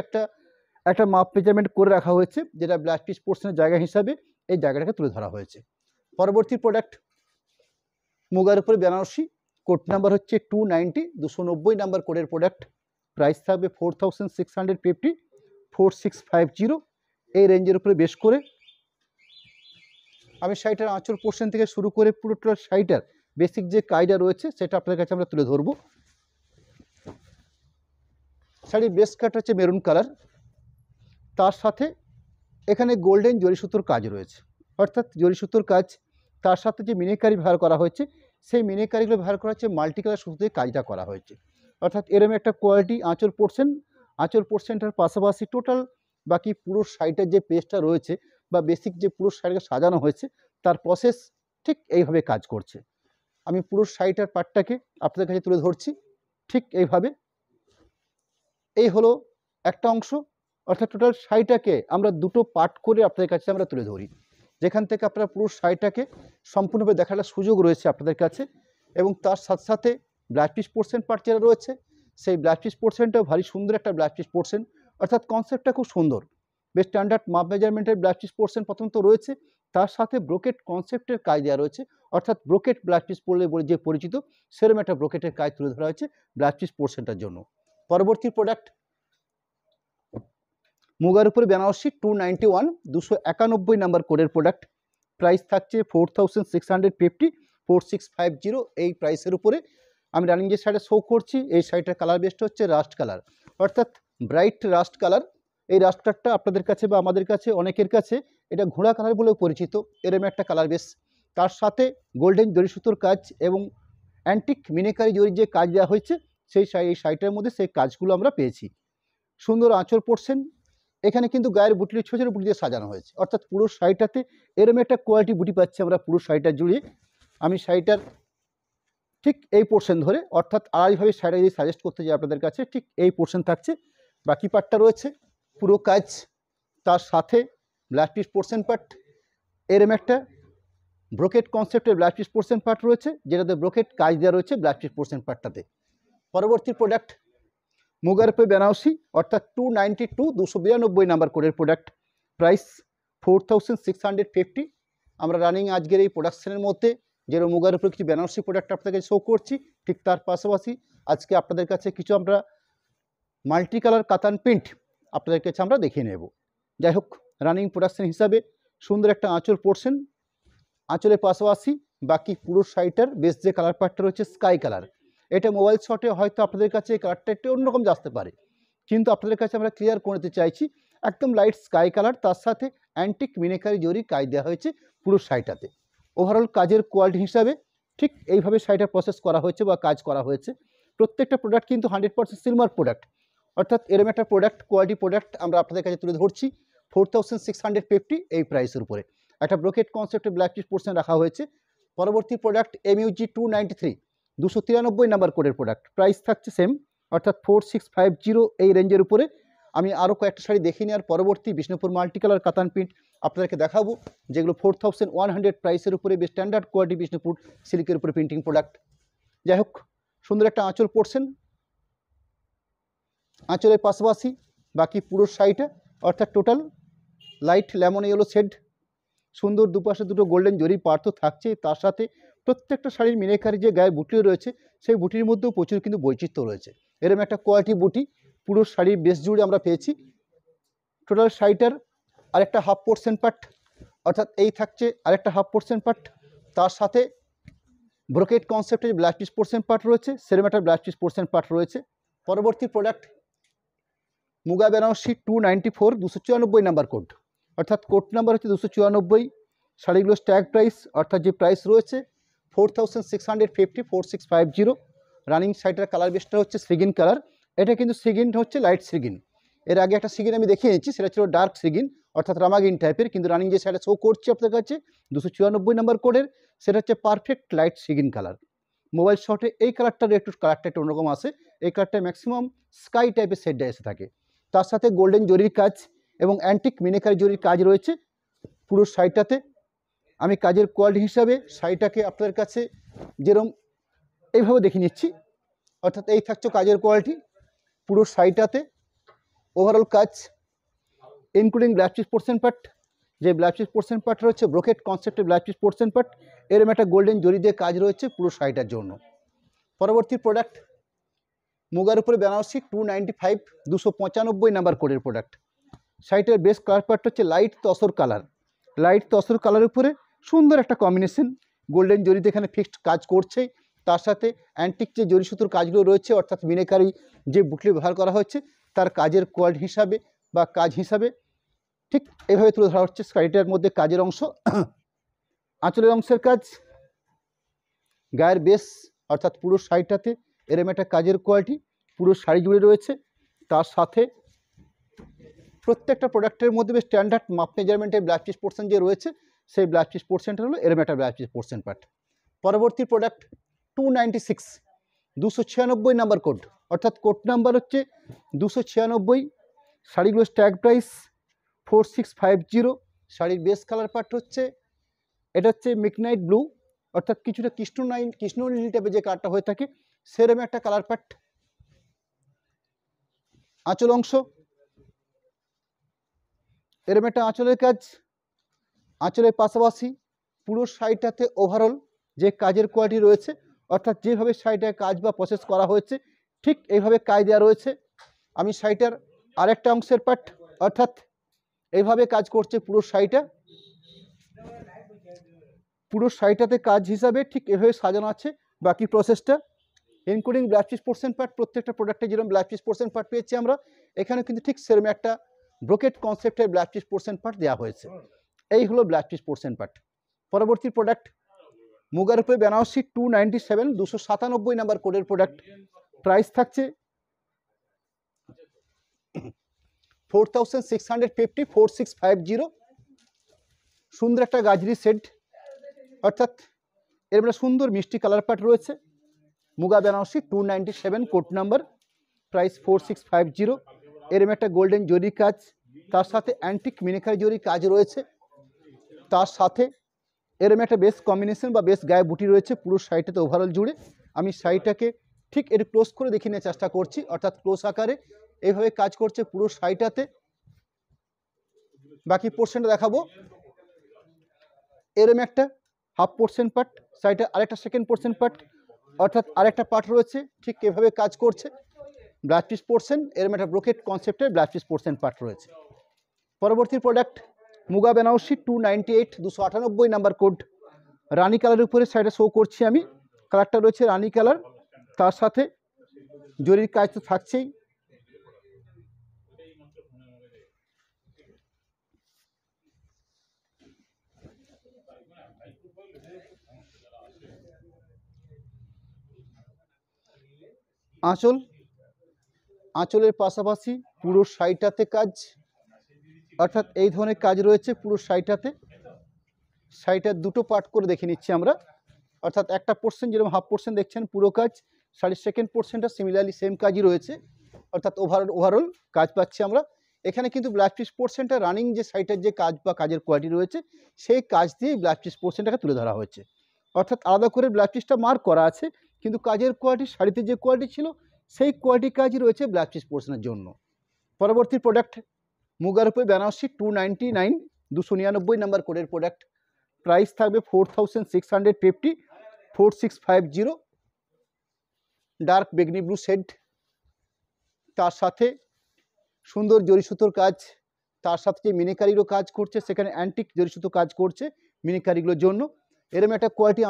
একটা মাপ মেজারমেন্ট করে রাখা হয়েছে, যেটা ব্লাউজ পিস পোর্শনের জায়গা হিসাবে এই জায়গাটাকে তুলে ধরা হয়েছে। পরবর্তী প্রোডাক্ট মুগার উপরে বেনারসি, কোড নাম্বার হচ্ছে 290, 290 নাম্বার কোডের প্রোডাক্ট। প্রাইস থাকবে 4650, 4650 এই রেঞ্জের উপরে বেশ করে আমি শাড়িটার আঁচল পোর্শন থেকে শুরু করে পুরো টোটাল শাড়িটার বেসিক যে কাজটা রয়েছে সেটা আপনাদের কাছে আমরা তুলে ধরবো। শাড়ির বেস কাট হচ্ছে মেরুন কালার, তার সাথে এখানে গোল্ডেন জরি সুতোর কাজ রয়েছে। অর্থাৎ জরি সুতোর কাজ, তার সাথে যে মিনিকারি ব্যবহার করা হয়েছে সেই মিনিকারিগুলো ব্যবহার করা হচ্ছে মাল্টি কালার সুতো দিয়ে কাজটা করা হয়েছে। অর্থাৎ এরম একটা কোয়ালিটি আঁচল পোর্শনটার পাশাপাশি টোটাল বাকি পুরো শাড়িটার যে পেজটা রয়েছে বা বেসিক যে পুরো শাড়িটা সাজানো হয়েছে তার প্রসেস ঠিক এইভাবে কাজ করছে। আমি পুরো শাড়িটার পার্টটাকে আপনাদের কাছে তুলে ধরছি ঠিক এইভাবে। এই হলো একটা অংশ, অর্থাৎ টোটাল শাড়িটাকে আমরা দুটো পার্ট করে আপনাদের কাছে আমরা তুলে ধরি, যেখান থেকে আপনারা পুরো শাড়িটাকে সম্পূর্ণভাবে দেখার সুযোগ রয়েছে আপনাদের কাছে। এবং তার সাথে সাথে ব্লাউজ পিস পোর্শন পার্ট যেটা রয়েছে সেই ব্লাউজ পিস পোর্শনটাও ভারী সুন্দর একটা ব্লাউজ পিস পোর্শন। অর্থাৎ কনসেপ্টটা খুব সুন্দর, বেশ স্ট্যান্ডার্ড মাপ মেজারমেন্টের ব্লাউজ পিস পোর্শন প্রথমত রয়েছে, তার সাথে ব্রোকেট কনসেপ্টের কাজ দেওয়া রয়েছে। অর্থাৎ ব্রোকেট ব্লাউজ পিস পরলে বলে যে পরিচিত সেরকম একটা ব্রোকেটের কাজ তুলে ধরা হয়েছে ব্লাউজ পিস পোর্শনটার জন্য। পরবর্তী প্রোডাক্ট মুগার উপরে বেনারসি 291, 291 নাম্বার কোডের প্রোডাক্ট। প্রাইস থাকছে 4650, 4650 এই প্রাইসের উপরে আমি রানিং যে শাড়িটা শো করছি এই শাড়িটার কালার বেস্ট হচ্ছে রাস্ট কালার, অর্থাৎ ব্রাইট রাস্ট কালার। এই রাস্ট কালারটা আপনাদের কাছে বা আমাদের কাছে অনেকের কাছে এটা ঘোড়া কালার বলেও পরিচিত। এরম একটা কালার বেস, তার সাথে গোল্ডেন জরি সুতোর কাজ এবং অ্যান্টিক মিনিকারি জরির যে কাজ দেওয়া হয়েছে এই শাড়িটার মধ্যে সেই কাজগুলো আমরা পেয়েছি। সুন্দর আঁচল পোর্শন, এখানে কিন্তু গায়ের বুটির ছোটো ছোটো বুটি দিয়ে সাজানো হয়েছে। অর্থাৎ পুরো শাড়িটাতে এরম একটা কোয়ালিটি বুটি পাচ্ছি আমরা পুরো শাড়িটা জুড়ে। আমি শাড়িটার ঠিক এই পোর্শন ধরে অর্থাৎ আড়াইভাবে শাড়িটা যদি সাজেস্ট করতে যাই আপনাদের কাছে ঠিক এই পোর্শন থাকছে, বাকি পার্টটা রয়েছে পুরো কাজ, তার সাথে ব্লাউজ পিস পোর্শন পার্ট। এরম একটা ব্রোকেট কনসেপ্টের ব্লাউজ পিস পোর্শন পার্ট রয়েছে যেটাতে ব্রোকেট কাজ দেওয়া রয়েছে ব্লাউজ পিস পোর্শন পার্টটাতে। পরবর্তী প্রোডাক্ট মুগার পে বেনারসি অর্থাৎ 292, 292 নাম্বার কোডের প্রোডাক্ট। প্রাইস 4650। আমরা রানিং আজকের এই প্রোডাকশনের মধ্যে যেরকম মুগার উপরে কিছু বেনারসি প্রোডাক্ট আপনাদেরকে শো করছি, ঠিক তার পাশাপাশি আজকে আপনাদের কাছে কিছু আমরা মাল্টি কালার কাতান প্রিন্ট আপনাদের কাছে আমরা দেখিয়ে নেব। যাই হোক, রানিং প্রোডাকশন হিসাবে সুন্দর একটা আঁচল পোর্শন, আঁচলের পাশাপাশি বাকি পুরো শাড়িটার বেস যে কালার পার্টটা রয়েছে স্কাই কালার। এটা মোবাইল শটে হয়তো আপনাদের কাছে এই কালারটা একটু অন্যরকম আসতে পারে, কিন্তু আপনাদের কাছে আমরা ক্লিয়ার করে দিতে চাইছি একদম লাইট স্কাই কালার, তার সাথে অ্যান্টিক মিনিকারি জরি কাজ দেওয়া হয়েছে পুরো শাড়িটাতে। ওভারঅল কাজের কোয়ালিটি হিসাবে ঠিক এইভাবে শাড়িটার প্রসেস করা হয়েছে বা কাজ করা হয়েছে। প্রত্যেকটা প্রোডাক্ট কিন্তু 100% সিলভার প্রোডাক্ট। অর্থাৎ এরম একটা প্রোডাক্ট কোয়ালিটি প্রোডাক্ট আমরা আপনাদের কাছে তুলে ধরছি 4650 এই প্রাইসের উপরে। একটা ব্রোকেট কনসেপ্টে ব্ল্যাক পিস পোর্শন রাখা হয়েছে। পরবর্তী প্রোডাক্ট MUG 293, 293 নাম্বার কোডের প্রোডাক্ট। প্রাইস থাকছে সেম অর্থাৎ 4650 এই রেঞ্জের উপরে। আমি আরও কয়েকটা শাড়ি দেখে নেওয়ার পরবর্তী বিষ্ণুপুর মাল্টি কালার কাতান প্রিন্ট আপনাদেরকে দেখাবো, যেগুলো 4100 প্রাইসের উপরে বেশ স্ট্যান্ডার্ড কোয়ালিটি বিষ্ণুপুর সিল্কের উপরে প্রিন্টিং প্রোডাক্ট। যাই হোক, সুন্দর একটা আঁচল পোর্শন, আঁচলের পাশাপাশি বাকি পুরো শাড়িটা অর্থাৎ total light lemon yellow shade, সুন্দর দুপাশে দুটো গোল্ডেন জরি পার্ট তো থাকছে, তার সাথে প্রত্যেকটা শাড়ির মিনেকারি যে গায়ে বুটি রয়েছে সেই বুটির মধ্যেও প্রচুর কিন্তু বৈচিত্র্য রয়েছে। এরকম একটা কোয়ালিটি বুটি পুরো শাড়ির বেশ জুড়ে আমরা পেয়েছি। টোটাল শাড়িটার আরেকটা হাফ পোর্শন পার্ট, অর্থাৎ এই থাকছে আরেকটা হাফ পোর্শন পার্ট, তার সাথে ব্রোকেট কনসেপ্টের ব্লাউজ পিস পোর্শন পার্ট রয়েছে, সেরেমাটার ব্লাউজ পিস পোর্শন পার্ট রয়েছে। পরবর্তী product Muga Banarasi 294, 294 number code, অর্থাৎ কোড নাম্বার হচ্ছে 294। শাড়িগুলো স্ট্যাগ প্রাইস, অর্থাৎ যে প্রাইস রয়েছে 4650, 4650। রানিং শাড়িটার কালার বেসটা হচ্ছে সিগিন কালার। এটা কিন্তু সিগিন হচ্ছে লাইট সিগিন। এর আগে একটা সিগিন আমি দেখিয়ে নিচ্ছি, সেটা ছিল ডার্ক সিগিন অর্থাৎ রামাগিন টাইপের, কিন্তু রানিং যে শাড়িটা শো করছে আপনার কাছে 294 নাম্বার কোডের, সেটা হচ্ছে পারফেক্ট লাইট সিগিন কালার। মোবাইল শটে এই কালারটার কালারটা একটু অন্যরকম আসে, এই কালারটা ম্যাক্সিমাম স্কাই টাইপের শেডটা এসে থাকে। তার সাথে গোল্ডেন জরির কাজ এবং অ্যান্টিক মিনেকারি জরির কাজ রয়েছে পুরো শাড়িটাতে। আমি কাজের কোয়ালিটি হিসাবে শাড়িটাকে আপনাদের কাছে যেরকম এইভাবে দেখে নিচ্ছি, অর্থাৎ এই থাকছে কাজের কোয়ালিটি পুরো শাড়িটাতে। ওভারঅল কাজ including blouse piece portion part, যে ব্লাউজ পিস পোর্শন পার্ট রয়েছে ব্রোকেট কনসেপ্টের ব্লাউজ পিস পোর্শন পার্ট, এরম একটা গোল্ডেন জরি দিয়ে কাজ রয়েছে পুরো শাড়িটার জন্য। পরবর্তী প্রোডাক্ট মুগার উপরে বেনারসি 295, 295 নাম্বার কোডের প্রোডাক্ট। শাড়িটার বেস্ট কালার পার্ট হচ্ছে light tussar colour. Light tussar কালারের উপরে সুন্দর একটা কম্বিনেশন, গোল্ডেন জরিতে এখানে ফিক্সড কাজ করছে। তার সাথে অ্যান্টিক যে জরি সুতোর কাজগুলো রয়েছে, অর্থাৎ মিনেকারি যে বুটলি ব্যবহার করা হয়েছে, তার কাজের কোয়ালিটি হিসাবে বা কাজ হিসাবে ঠিক এভাবে তুলে ধরা হচ্ছে শাড়িটার মধ্যে কাজের অংশ। আঁচলের অংশের কাজ, গায়ের বেস, অর্থাৎ পুরো শাড়িটাতে এরম একটা কাজের কোয়ালিটি পুরো শাড়ি জুড়ে রয়েছে। তার সাথে প্রত্যেকটা প্রোডাক্টের মধ্যে বেশ স্ট্যান্ডার্ড মাপ মেজারমেন্টের ব্লাউজ পিস পোর্শন যে রয়েছে, সেই ব্লাউজ পিস পোর্শনটা হলো এরম একটা ব্লাউজ পিস পোর্শন পার্ট। পরবর্তী প্রোডাক্ট 296, 296 নাম্বার কোড, অর্থাৎ কোড নাম্বার হচ্ছে 296। শাড়িগুলো স্ট্যাগ প্রাইস 4650। শাড়ির বেস কালার পার্ট হচ্ছে এটা হচ্ছে মিডনাইট ব্লু, অর্থাৎ কিছুটা কৃষ্ণনীল টাইপের যে কালারটা হয়ে থাকে সেরকম একটা কালার পার্ট। আঁচল অংশ এরম একটা আঁচলের কাজ। আঁচলের পাশাপাশি পুরো শাড়িটাতে ওভারঅল যে কাজের কোয়ালিটি রয়েছে, অর্থাৎ যেভাবে শাড়িটায় কাজ বা প্রসেস করা হয়েছে ঠিক এইভাবে কাজ দেওয়া রয়েছে। আমি শাড়িটার আরেকটা অংশের পার্ট, অর্থাৎ এইভাবে কাজ করছে পুরো শাড়িটা। পুরো শাড়িটাতে কাজ হিসাবে ঠিক এভাবে সাজানো আছে বাকি প্রসেসটা, including blouse piece portion part. প্রত্যেকটা প্রোডাক্টে যেরকম ব্লাউজ পিস পোর্শন পার্ট পেয়েছি আমরা, এখানে কিন্তু ঠিক সেরকম একটা ব্রোকেট কনসেপ্টের ব্লাউজ পিস পোর্শন পার্ট দেওয়া হয়েছে। এই হলো ব্লাউজ পিস পোর্শন পার্ট। পরবর্তী প্রোডাক্ট মুগার উপরে বেনারসি 297, 297 নাম্বার কোডের প্রোডাক্ট। প্রাইস থাকছে 4650, 4650। সুন্দর একটা গাজরি সেট, অর্থাৎ এর মানে সুন্দর মিষ্টি কালার পার্ট রয়েছে। Muga Banarasi 297 code number, price 4650। এরম একটা গোল্ডেন জরি কাজ, তার সাথে অ্যান্টিক মিনেকারি জরি কাজ রয়েছে। তার সাথে এরম একটা বেস কম্বিনেশন বা বেস গায়ে বুটি রয়েছে পুরো শাড়িটাতে ওভারঅল জুড়ে। আমি শাড়িটাকে ঠিক এর ক্লোজ করে দেখিয়ে নেওয়ার চেষ্টা করছি, অর্থাৎ ক্লোজ আকারে এইভাবে কাজ করছে পুরো শাড়িটাতে। বাকি পোর্শনটা দেখাবো। এরম একটা হাফ পোর্শন পার্ট, শাড়িটা আরেকটা সেকেন্ড পোর্শন পার্ট, অর্থাৎ আরেকটা পার্ট রয়েছে ঠিক এভাবে কাজ করছে ব্লাউজ পিস পোর্শন। এরম একটা ব্রোকেট কনসেপ্টের ব্লাউজ পিস পোর্শন পার্ট রয়েছে। পরবর্তী product Muga Banarasi 298, 298 number code. রানি কালারের উপরে শাড়িটা শো করছি আমি, কালারটা রয়েছে রানি কালার। তার সাথে জরির কাজ তো থাকছেই। আঁচল, আঁচলের পাশাপাশি পুরো শাড়িটাতে কাজ, অর্থাৎ এই ধরনের কাজ রয়েছে পুরো শাড়িটাতে। শাড়িটার দুটো পার্ট করে দেখে নিচ্ছি আমরা, অর্থাৎ একটা পোর্শন যেরকম হাফ পোর্শন দেখছেন পুরো কাজ, শাড়ির সেকেন্ড পোর্শনটা সিমিলারলি সেম কাজই রয়েছে, অর্থাৎ ওভারঅল কাজ পাচ্ছি আমরা এখানে। কিন্তু ব্লাউজ পিস পোর্শনটা রানিং যে শাড়িটার যে কাজ বা কাজের কোয়ালিটি রয়েছে সেই কাজ দিয়েই ব্লাউজ পিস পোর্শনটাকে তুলে ধরা হয়েছে, অর্থাৎ আলাদা করে ব্লাউজ পিসটা মার্ক করা আছে, কিন্তু কাজের কোয়ালিটি শাড়িতে যে কোয়ালিটি ছিল সেই কোয়ালিটি কাজই রয়েছে ব্লাউজ পিস পোর্শনের জন্য। পরবর্তী প্রোডাক্ট মুগার উপরে বেনারসি 299, 299 নাম্বার কোডের প্রোডাক্ট। প্রাইস থাকবে 4650, 4650। ডার্ক বেগনি ব্লু শেড, তার সাথে সুন্দর জরি সুতোর কাজ, তার সাথে যে মিনেকারিরও কাজ করছে, সেখানে অ্যান্টিক জরি সুতো কাজ করছে মিনেকারিগুলোর জন্য। এরম একটা কোয়ালিটি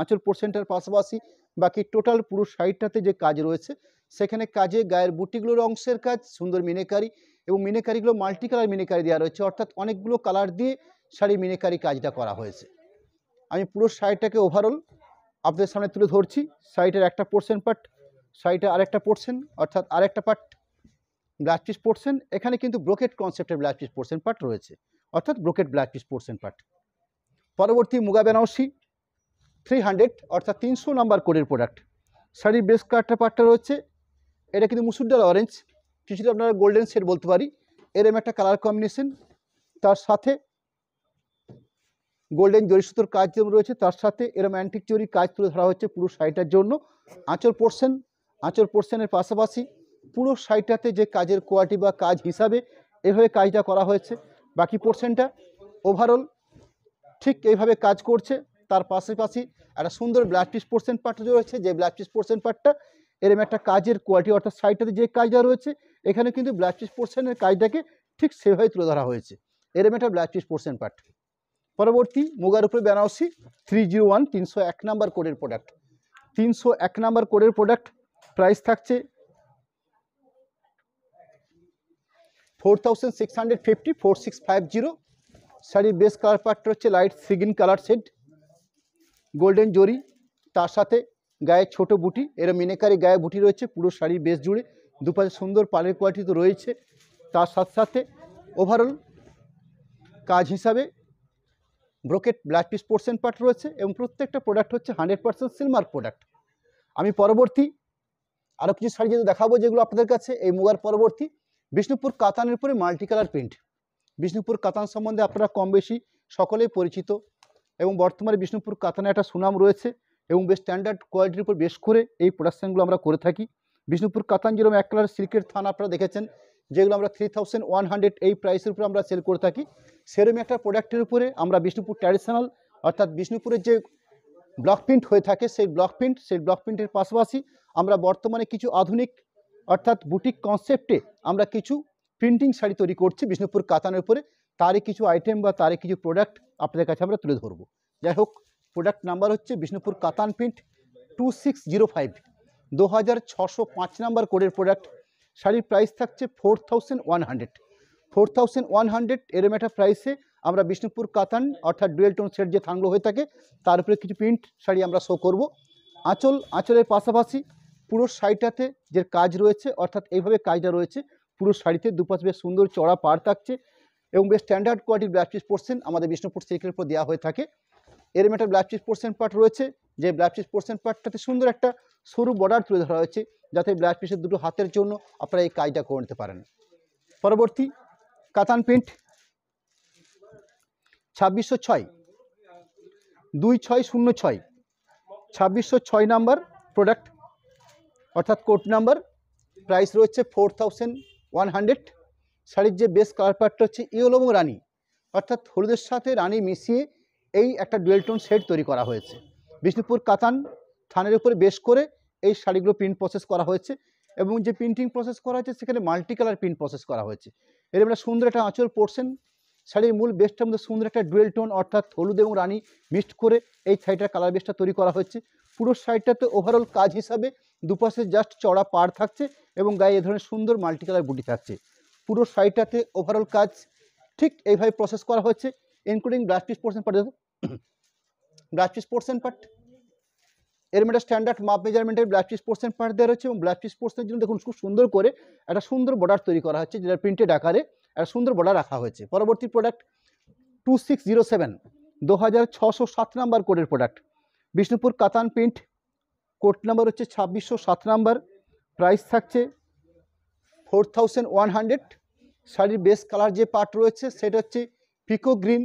আঁচল পোর্শনটার পাশাপাশি বাকি টোটাল পুরো সাইডটাতে যে কাজ রয়েছে সেখানে কাজে গায়ের বুটিগুলোর অংশের কাজ সুন্দর মিনেকারি, এবং মিনেকারিগুলো মাল্টি কালার মিনেকারি দেওয়া রয়েছে, অর্থাৎ অনেকগুলো কালার দিয়ে শাড়ির মিনেকারি কাজটা করা হয়েছে। আমি পুরো শাড়িটাকে ওভারঅল আপনাদের সামনে তুলে ধরছি। শাড়িটার একটা পোর্শন পার্ট, শাড়িটার আরেকটা পোর্শন, অর্থাৎ আরেকটা পার্ট ব্লাউজ পিস পোর্শন। এখানে কিন্তু ব্রোকেট কনসেপ্টের ব্লাউজ পিস পোর্শন পার্ট রয়েছে, অর্থাৎ brocade blouse piece portion part. পরবর্তী মুগা বেনারসি 300, অর্থাৎ 300 নাম্বার কোডের প্রোডাক্ট। শাড়ির বেস পার্টটা রয়েছে, এটা কিন্তু মুসুর ডাল অরেঞ্জ, কিছুটা আপনারা গোল্ডেন শেড বলতে পারি, এরম একটা কালার কম্বিনেশন। তার সাথে গোল্ডেন জরি সুতোর কাজ যেমন রয়েছে, তার সাথে এরম অ্যান্টিক জরির কাজ তুলে ধরা হচ্ছে পুরো শাড়িটার জন্য। আঁচল পোর্শনের পাশাপাশি পুরো শাড়িটাতে যে কাজের কোয়ালিটি বা কাজ হিসাবে এভাবে কাজটা করা হয়েছে। বাকি পোর্শনটা ওভারঅল ঠিক এইভাবে কাজ করছে। তার পাশাপাশি একটা সুন্দর ব্লাউজ পিস পোর্শন পার্ট রয়েছে, যে ব্লাউজ পিস পোর্শন পার্টটা এরম একটা কাজের কোয়ালিটি, অর্থাৎ শাড়িটাতে যে কাজটা রয়েছে এখানে কিন্তু ব্লাউজ পিস পোর্শনের কাজটাকে ঠিক সেভাবে তুলে ধরা হয়েছে, এরম একটা ব্লাউজ পিস পোর্শন পার্ট। পরবর্তী মুগার উপরে বেনারসি 301, 301 নাম্বার কোডের প্রোডাক্ট। 301 নাম্বার কোডের প্রোডাক্ট, প্রাইস থাকছে 4650, 4650। শাড়ির বেস কালার পার্টটা হচ্ছে লাইট সিগিন কালার শেড, গোল্ডেন জরি, তার সাথে গায়ে ছোট বুটি, এর মিনেকারি গায়ে বুটি রয়েছে পুরো শাড়ির বেস জুড়ে, দুপাশে সুন্দর পাড়ের কোয়ালিটি তো রয়েছে। তার সাথে সাথে ওভারঅল কাজ হিসাবে brocade blouse piece portion part রয়েছে, এবং প্রত্যেকটা প্রোডাক্ট হচ্ছে 100% সিলমার্ক প্রোডাক্ট। আমি পরবর্তী আরও কিছু শাড়ি যেহেতু দেখাবো যেগুলো আপনাদের কাছে, এই মুগার পরবর্তী বিষ্ণুপুর কাতানের উপরে মাল্টি কালার প্রিন্ট। বিষ্ণুপুর কাতান সম্বন্ধে আপনারা কম বেশি সকলেই পরিচিত, এবং বর্তমানে বিষ্ণুপুর কাতানে একটা সুনাম রয়েছে, এবং বেশ স্ট্যান্ডার্ড কোয়ালিটির উপর বেশ করে এই প্রোডাকশানগুলো আমরা করে থাকি। বিষ্ণুপুর কাতান যেরকম এক কালার সিল্কের থান আপনারা দেখেছেন, যেগুলো আমরা 3100 এই প্রাইসের উপরে আমরা সেল করে থাকি, সেরকম একটা প্রোডাক্টের উপরে আমরা বিষ্ণুপুর ট্র্যাডিশনাল, অর্থাৎ বিষ্ণুপুরের যে ব্লক প্রিন্ট হয়ে থাকে সেই ব্লক প্রিন্টের পাশাপাশি আমরা বর্তমানে কিছু আধুনিক অর্থাৎ বুটিক কনসেপ্টে আমরা কিছু প্রিন্টিং শাড়ি তৈরি করছি বিষ্ণুপুর কাতানের উপরে। তারই কিছু আইটেম বা তারই কিছু প্রোডাক্ট আপনাদের কাছে আমরা তুলে ধরবো। যাই হোক, প্রোডাক্ট নাম্বার হচ্ছে বিষ্ণুপুর কাতান প্রিন্ট 2605, 2605 নাম্বার কোডের প্রোডাক্ট। শাড়ির প্রাইস থাকছে 4100। এরম একটা প্রাইসে আমরা বিষ্ণুপুর কাতান অর্থাৎ ডুয়েল টোন সেট যে থানগুলো হয়ে থাকে তার উপরে কিছু প্রিন্ট শাড়ি আমরা শো করব। আঁচলের পাশাপাশি পুরো শাড়িটাতে যে কাজ রয়েছে, অর্থাৎ এইভাবে কাজটা রয়েছে পুরো শাড়িতে, দুপাশে বেশ সুন্দর চড়া পাড় থাকছে, এবং বেশ স্ট্যান্ডার্ড কোয়ালিটির ব্লাউজ পিস পোর্শন আমাদের বিষ্ণুপুর সিল্কের উপর দেওয়া হয়ে থাকে। এরম একটা ব্লাউজ পিস পোর্শন পার্ট রয়েছে, যে ব্লাউজ পিস পোর্শন পার্টটাতে সুন্দর একটা সরু বর্ডার তুলে ধরা হয়েছে, যাতে ব্লাউজ পিসের দুটো হাতের জন্য আপনারা এই কাজটা করে নিতে পারেন। পরবর্তী কাতান প্রিন্ট 2606, 2606, 2606 নাম্বার প্রোডাক্ট, অর্থাৎ কোড নাম্বার। প্রাইস রয়েছে 4100। শাড়ির যে বেস কালার পার্টটা হচ্ছে ইয়েলো এবং রানি, অর্থাৎ হলুদের সাথে রানি মিশিয়ে এই একটা ডুয়েল টোন শেড তৈরি করা হয়েছে। বিষ্ণুপুর কাতান থানের উপরে বেশ করে এই শাড়িগুলো প্রিন্ট প্রসেস করা হয়েছে, এবং যে প্রিন্টিং প্রসেস করা হয়েছে সেখানে মাল্টি কালার প্রিন্ট প্রসেস করা হয়েছে। এরকম একটা সুন্দর একটা আঁচল পোর্শন, শাড়ির মূল বেসটার মধ্যে সুন্দর একটা ডুয়েল টোন অর্থাৎ হলুদ এবং রানি মিক্সড করে এই শাড়িটার কালার বেসটা তৈরি করা হয়েছে। পুরো শাড়িটাতে ওভারঅল কাজ হিসাবে দুপাশে জাস্ট চড়া পাড় থাকছে, এবং গায়ে এ ধরনের সুন্দর মাল্টি কালার বুটি থাকছে। পুরো শাড়িটাতে ওভারঅল কাজ ঠিক এইভাবে প্রসেস করা হয়েছে, including blouse piece portion part. Blouse piece portion part এরম একটা স্ট্যান্ডার্ড মাপ মেজারমেন্টের ব্লাউজ পিস পোর্শন পার্ট দেওয়া রয়েছে, এবং ব্লাউজ পিস পোর্শনের জন্য দেখুন খুব সুন্দর করে একটা সুন্দর বর্ডার তৈরি করা হচ্ছে, যেটা প্রিন্টেড আকারে একটা সুন্দর বর্ডার রাখা হয়েছে। পরবর্তী প্রোডাক্ট 2607, 2607 নাম্বার কোডের প্রোডাক্ট। বিষ্ণুপুর কাতান প্রিন্ট, কোড নাম্বার হচ্ছে 2607 নাম্বার। প্রাইস থাকছে 4100। শাড়ির বেস কালার যে পার্ট রয়েছে সেটা হচ্ছে পিকো গ্রিন,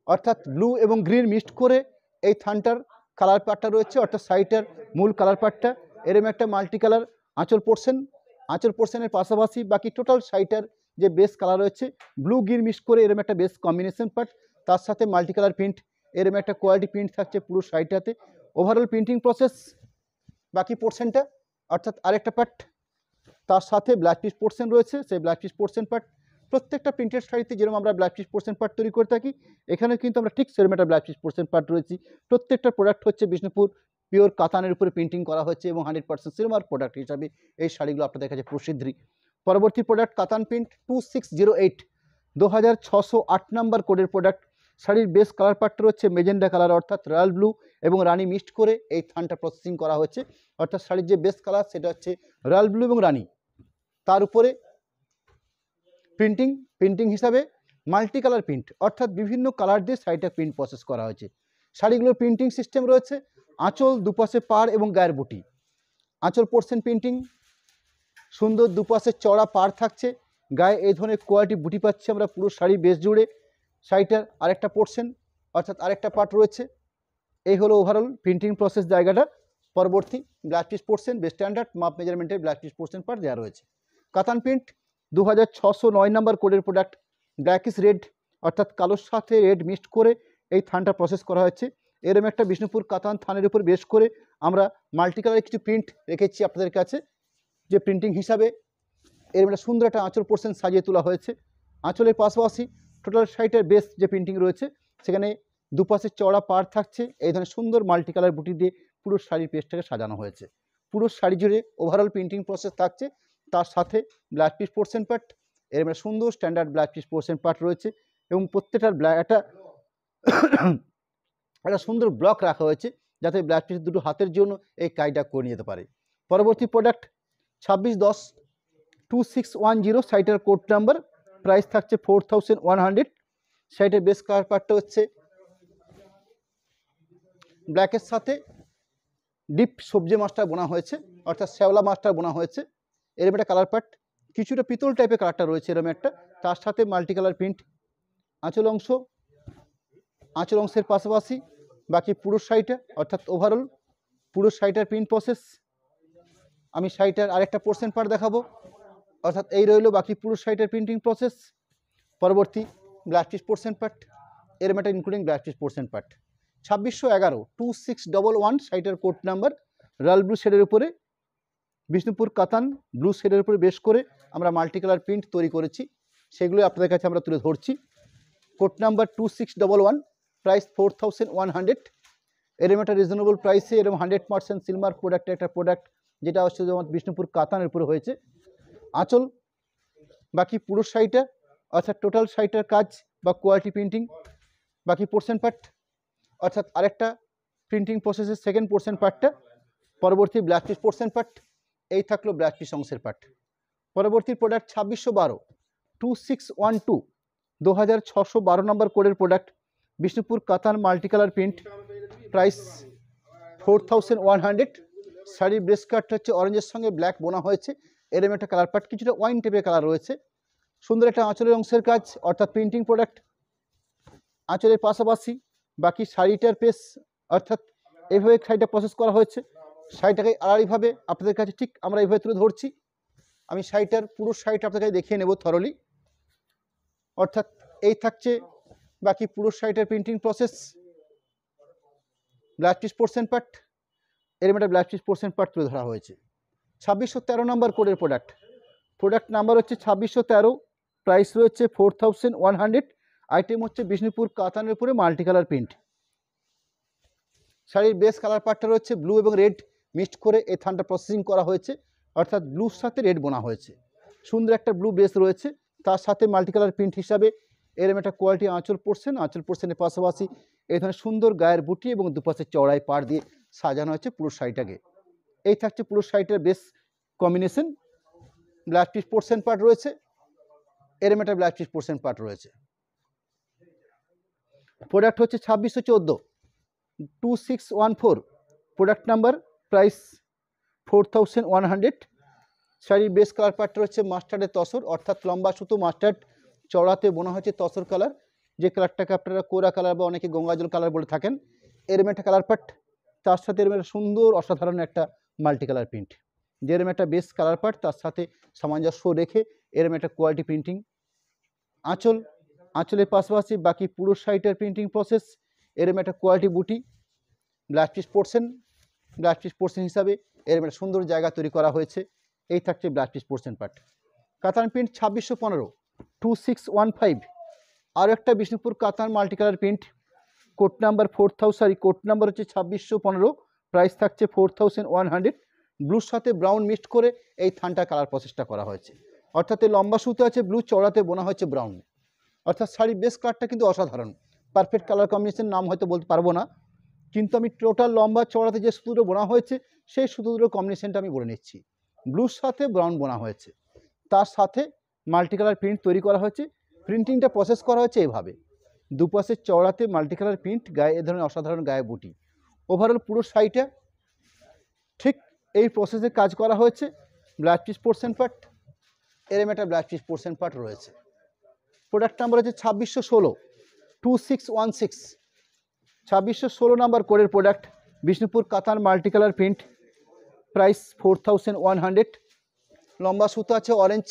অর্থাৎ ব্লু এবং গ্রিন মিক্সড করে এই থানটার কালার পার্টটা রয়েছে, অর্থাৎ শাড়িটার মূল কালার পার্টটা। এরম একটা মাল্টি কালার আঁচল পোর্শনের পাশাপাশি বাকি টোটাল শাড়িটার যে বেস কালার রয়েছে ব্লু গ্রিন মিক্সড করে এরম একটা বেস কম্বিনেশন পার্ট, তার সাথে মাল্টি কালার প্রিন্ট, এরম একটা কোয়ালিটি প্রিন্ট থাকছে পুরো শাড়িটাতে। ওভারঅল প্রিন্টিং প্রসেস বাকি পোর্শনটা, অর্থাৎ আরেকটা পার্ট, তার সাথে ব্লাউজ পিস পোর্শন রয়েছে, সেই ব্লাউজ পিস পোর্শন পার্ট, প্রত্যেকটা প্রিন্টেড শাড়িতে যেরকম আমরা ব্লাউজ পিস পোর্শন পার্ট তৈরি করে থাকি, এখানে কিন্তু আমরা ঠিক সেরকম একটা ব্লাউজ পিস পোর্শন পার্ট রয়েছি। প্রত্যেকটা প্রোডাক্ট হচ্ছে বিষ্ণুপুর পিওর কাতানের উপরে প্রিন্টিং করা হচ্ছে এবং 100% সিলভার প্রোডাক্ট হিসাবে এই শাড়িগুলো আপনাদের কাছে প্রসিদ্ধি। পরবর্তী প্রোডাক্ট কাতান প্রিন্ট 2608, 2608 নাম্বার কোডের প্রোডাক্ট। শাড়ির বেস কালার পার্টটা হচ্ছে মেজেন্ডা কালার, অর্থাৎ রয়্যাল ব্লু এবং রানি মিক্সড করে এই থানটা প্রসেসিং করা হচ্ছে। অর্থাৎ শাড়ির যে বেস কালার সেটা হচ্ছে রয়্যাল ব্লু এবং রানি, তার উপরে প্রিন্টিং হিসাবে মাল্টি কালার প্রিন্ট, অর্থাৎ বিভিন্ন কালার দিয়ে শাড়িটা প্রিন্ট প্রসেস করা হয়েছে। শাড়িগুলোর প্রিন্টিং সিস্টেম রয়েছে আঁচল, দুপাশে পাড় এবং গায়ের বুটি। আঁচল পোর্শন প্রিন্টিং সুন্দর, দুপাশে চড়া পাড় থাকছে, গায়ে এই ধরনের কোয়ালিটি বুটি পাচ্ছি আমরা পুরো শাড়ি বেস জুড়ে। শাড়িটার আরেকটা পোর্শন অর্থাৎ আরেকটা পার্ট রয়েছে। এই হলো ওভারঅল প্রিন্টিং প্রসেস জায়গাটা। পরবর্তী blouse piece portion base standard মাপ মেজারমেন্টের ব্লাউজ পিস পোর্শন পার্ট দেওয়া রয়েছে। কাতান প্রিন্ট 2609 নাম্বার কোডের প্রোডাক্ট। ব্ল্যাকিশ রেড অর্থাৎ কালোর সাথে রেড মিক্সড করে এই থানটা প্রসেস করা হয়েছে। এরম একটা বিষ্ণুপুর কাতান থানের উপর বেশ করে আমরা মাল্টি কালারের কিছু প্রিন্ট রেখেছি আপনাদের কাছে, যে প্রিন্টিং হিসাবে এরম একটা সুন্দর একটা আঁচল পোর্শন সাজিয়ে তোলা হয়েছে। আঁচলের পাশাপাশি টোটাল শাড়িটার বেস যে প্রিন্টিং রয়েছে সেখানে দুপাশে চড়া পাড় থাকছে, এই ধরনের সুন্দর মাল্টি কালার বুটি দিয়ে পুরো শাড়ির পেজটাকে সাজানো হয়েছে। পুরো শাড়ি জুড়ে ওভারঅল প্রিন্টিং প্রসেস থাকছে, তার সাথে ব্লাউজ পিস পোর্শন পার্ট এরম একটা সুন্দর standard blouse piece portion part রয়েছে এবং প্রত্যেকটার একটা সুন্দর ব্লক রাখা হয়েছে যাতে ব্লাউজ পিস দুটো হাতের জন্য এই কাজটা করে নিতে পারে। পরবর্তী প্রোডাক্ট 2610, 2610 শাড়িটার কোড নাম্বার, প্রাইস থাকছে 4100। শাড়িটার বেস কালার পার্টটা হচ্ছে ব্ল্যাকের সাথে ডিপ সবজি মাছটা বোনা হয়েছে, অর্থাৎ শ্যাওলা মাছটা বোনা হয়েছে। এরকম একটা কালার পার্ট, কিছুটা পিতল টাইপের কালারটা রয়েছে এরকম একটা, তার সাথে মাল্টি কালার প্রিন্ট। আঁচল অংশের পাশাপাশি বাকি পুরো শাড়িটা অর্থাৎ ওভারঅল পুরো শাড়িটার প্রিন্ট প্রসেস। আমি শাড়িটার আরেকটা পোর্শন পার্ট দেখাবো, অর্থাৎ এই রইল বাকি পুরো শাড়িটার প্রিন্টিং প্রসেস। পরবর্তী ব্লাউজ পিস পোর্শন পার্ট, এরম একটা including blouse piece portion part. 2611, 2611 শাড়িটার কোড নাম্বার, রয়্যাল ব্লু শেডের উপরে বিষ্ণুপুর কাতান ব্লু শেডের উপরে বেশ করে আমরা মাল্টি কালার প্রিন্ট তৈরি করেছি, সেগুলো আপনাদের কাছে আমরা তুলে ধরছি। Code number 2611, price 4100। এরম একটা রিজনেবল প্রাইসে এরম 100% সিলভার প্রোডাক্টের একটা প্রোডাক্ট, যেটা হচ্ছে যেমন বিষ্ণুপুর কাতানের উপরে হয়েছে। আঁচল বাকি পুরো শাড়িটা অর্থাৎ টোটাল শাড়িটার কাজ বা কোয়ালিটি প্রিন্টিং, বাকি পোর্শন পার্ট অর্থাৎ আরেকটা প্রিন্টিং প্রসেসের সেকেন্ড পোর্শন পার্টটা। পরবর্তী ব্লাউজ পিস পোর্শন পার্ট, এই থাকলো ব্লাউজ পিস অংশের পার্ট। পরবর্তী প্রোডাক্ট 2612, 2612, 2612 নম্বর কোডের প্রোডাক্ট। বিষ্ণুপুর কাতান মাল্টি কালার প্রিন্ট, প্রাইস 4100। শাড়ির ব্রেস কাটটা হচ্ছে অরেঞ্জের সঙ্গে ব্ল্যাক বোনা হয়েছে, এরম একটা কালার পার্ট, কিছুটা ওয়াইন টাইপের কালার রয়েছে। সুন্দর একটা আঁচলের অংশের কাজ অর্থাৎ প্রিন্টিং প্রোডাক্ট। আঁচলের পাশাপাশি বাকি শাড়িটার পেস অর্থাৎ এইভাবে শাড়িটা প্রসেস করা হয়েছে। শাড়িটাকে আড়াআড়িভাবে আপনাদের কাছে ঠিক আমরা এইভাবে তুলে ধরছি। আমি শাড়িটার পুরো শাড়িটা আপনাদের কাছে দেখিয়ে নেব থরলি, অর্থাৎ এই থাকছে বাকি পুরো শাড়িটার printing process. Blouse piece portion part, এরম একটা ব্লাউজ পিস পোর্শন পার্ট তুলে ধরা হয়েছে। 2613 নম্বর কোডের প্রোডাক্ট নাম্বার হচ্ছে 2613, প্রাইস রয়েছে 4100। আইটেম হচ্ছে বিষ্ণুপুর কাতানের উপরে মাল্টি কালার প্রিন্ট। শাড়ির বেস কালার পার্টটা রয়েছে ব্লু এবং রেড মিক্সড করে এই থানটা প্রসেসিং করা হয়েছে, অর্থাৎ ব্লুর সাথে রেড বোনা হয়েছে। সুন্দর একটা ব্লু বেস রয়েছে, তার সাথে মাল্টি কালার প্রিন্ট হিসাবে এরম একটা কোয়ালিটি আঁচল পোর্শনের পাশাপাশি এই ধরনের সুন্দর গায়ের বুটি এবং দুপাশে চড়াই পাড় দিয়ে সাজানো হয়েছে পুরো শাড়িটাকে। এই থাকছে পুরো শাড়িটার base combination. Blouse piece portion part রয়েছে, এরম একটা ব্লাউজ পিস পোর্শন পার্ট রয়েছে। প্রোডাক্ট হচ্ছে 2614, 2614 প্রোডাক্ট নাম্বার, প্রাইস 4100। শাড়ির বেস কালার পার্টটা হচ্ছে মাস্টার্ডের তসর, অর্থাৎ লম্বা সুতো মাস্টার্ড চড়াতে বোনা হয়েছে তসর কালার, যে কালারটাকে আপনারা কোরা কালার বা অনেকে গঙ্গাজল কালার বলে থাকেন। এরম একটা কালার পার্ট, তার সাথে এরম একটা সুন্দর অসাধারণ একটা মাল্টি কালার প্রিন্ট। যেরম একটা বেস কালার পার্ট তার সাথে সামঞ্জস্য রেখে এরম একটা কোয়ালিটি প্রিন্টিং। আঁচলের পাশাপাশি বাকি পুরো শাড়িটার প্রিন্টিং প্রসেস, এরম একটা কোয়ালিটি বুটি। ব্লাউজ পিস পোর্শন হিসাবে এরম একটা সুন্দর জায়গা তৈরি করা হয়েছে। এই থাকছে ব্লাউজ পিস পোর্শন পার্ট। কাতান প্রিন্ট 2615, 2615। আর একটা বিষ্ণুপুর কাতান multi colour print, code number 4000, code number হচ্ছে 2615, প্রাইস থাকছে 4100। ব্লুর সাথে ব্রাউন মিক্সড করে এই থানটা কালার প্রসেসটা করা হয়েছে, অর্থাৎ এই লম্বা সুতো আছে ব্লু, চওড়াতে বোনা হয়েছে ব্রাউন। অর্থাৎ শাড়ির বেস কালারটা কিন্তু অসাধারণ, পারফেক্ট কালার কম্বিনেশন, নাম হয়তো বলতে পারবো না, কিন্তু আমি টোটাল লম্বা চওড়াতে যে সুতোটা বোনা হয়েছে সেই সুতোগুলোর কম্বিনেশনটা আমি বলে নিচ্ছি। ব্লুর সাথে ব্রাউন বোনা হয়েছে, তার সাথে মাল্টি কালার প্রিন্ট তৈরি করা হয়েছে। প্রিন্টিংটা প্রসেস করা হয়েছে এভাবে, দুপাশে চওড়াতে মাল্টি কালার প্রিন্ট, গায়ে এ ধরনের অসাধারণ গায়ে বুটি। ওভারঅল পুরো শাড়িটা ঠিক এই প্রসেসে কাজ করা হয়েছে। ব্লাউজ পিস পোর্শন পার্ট, এরম একটা ব্লাউজ পিস পোর্শন পার্ট রয়েছে। প্রোডাক্ট নাম্বার হচ্ছে 2616, 2616, 2616 নাম্বার কোডের প্রোডাক্ট, বিষ্ণুপুর কাতান মাল্টি কালার প্রিন্ট, প্রাইস 4100। লম্বা সুতো আছে অরেঞ্জ,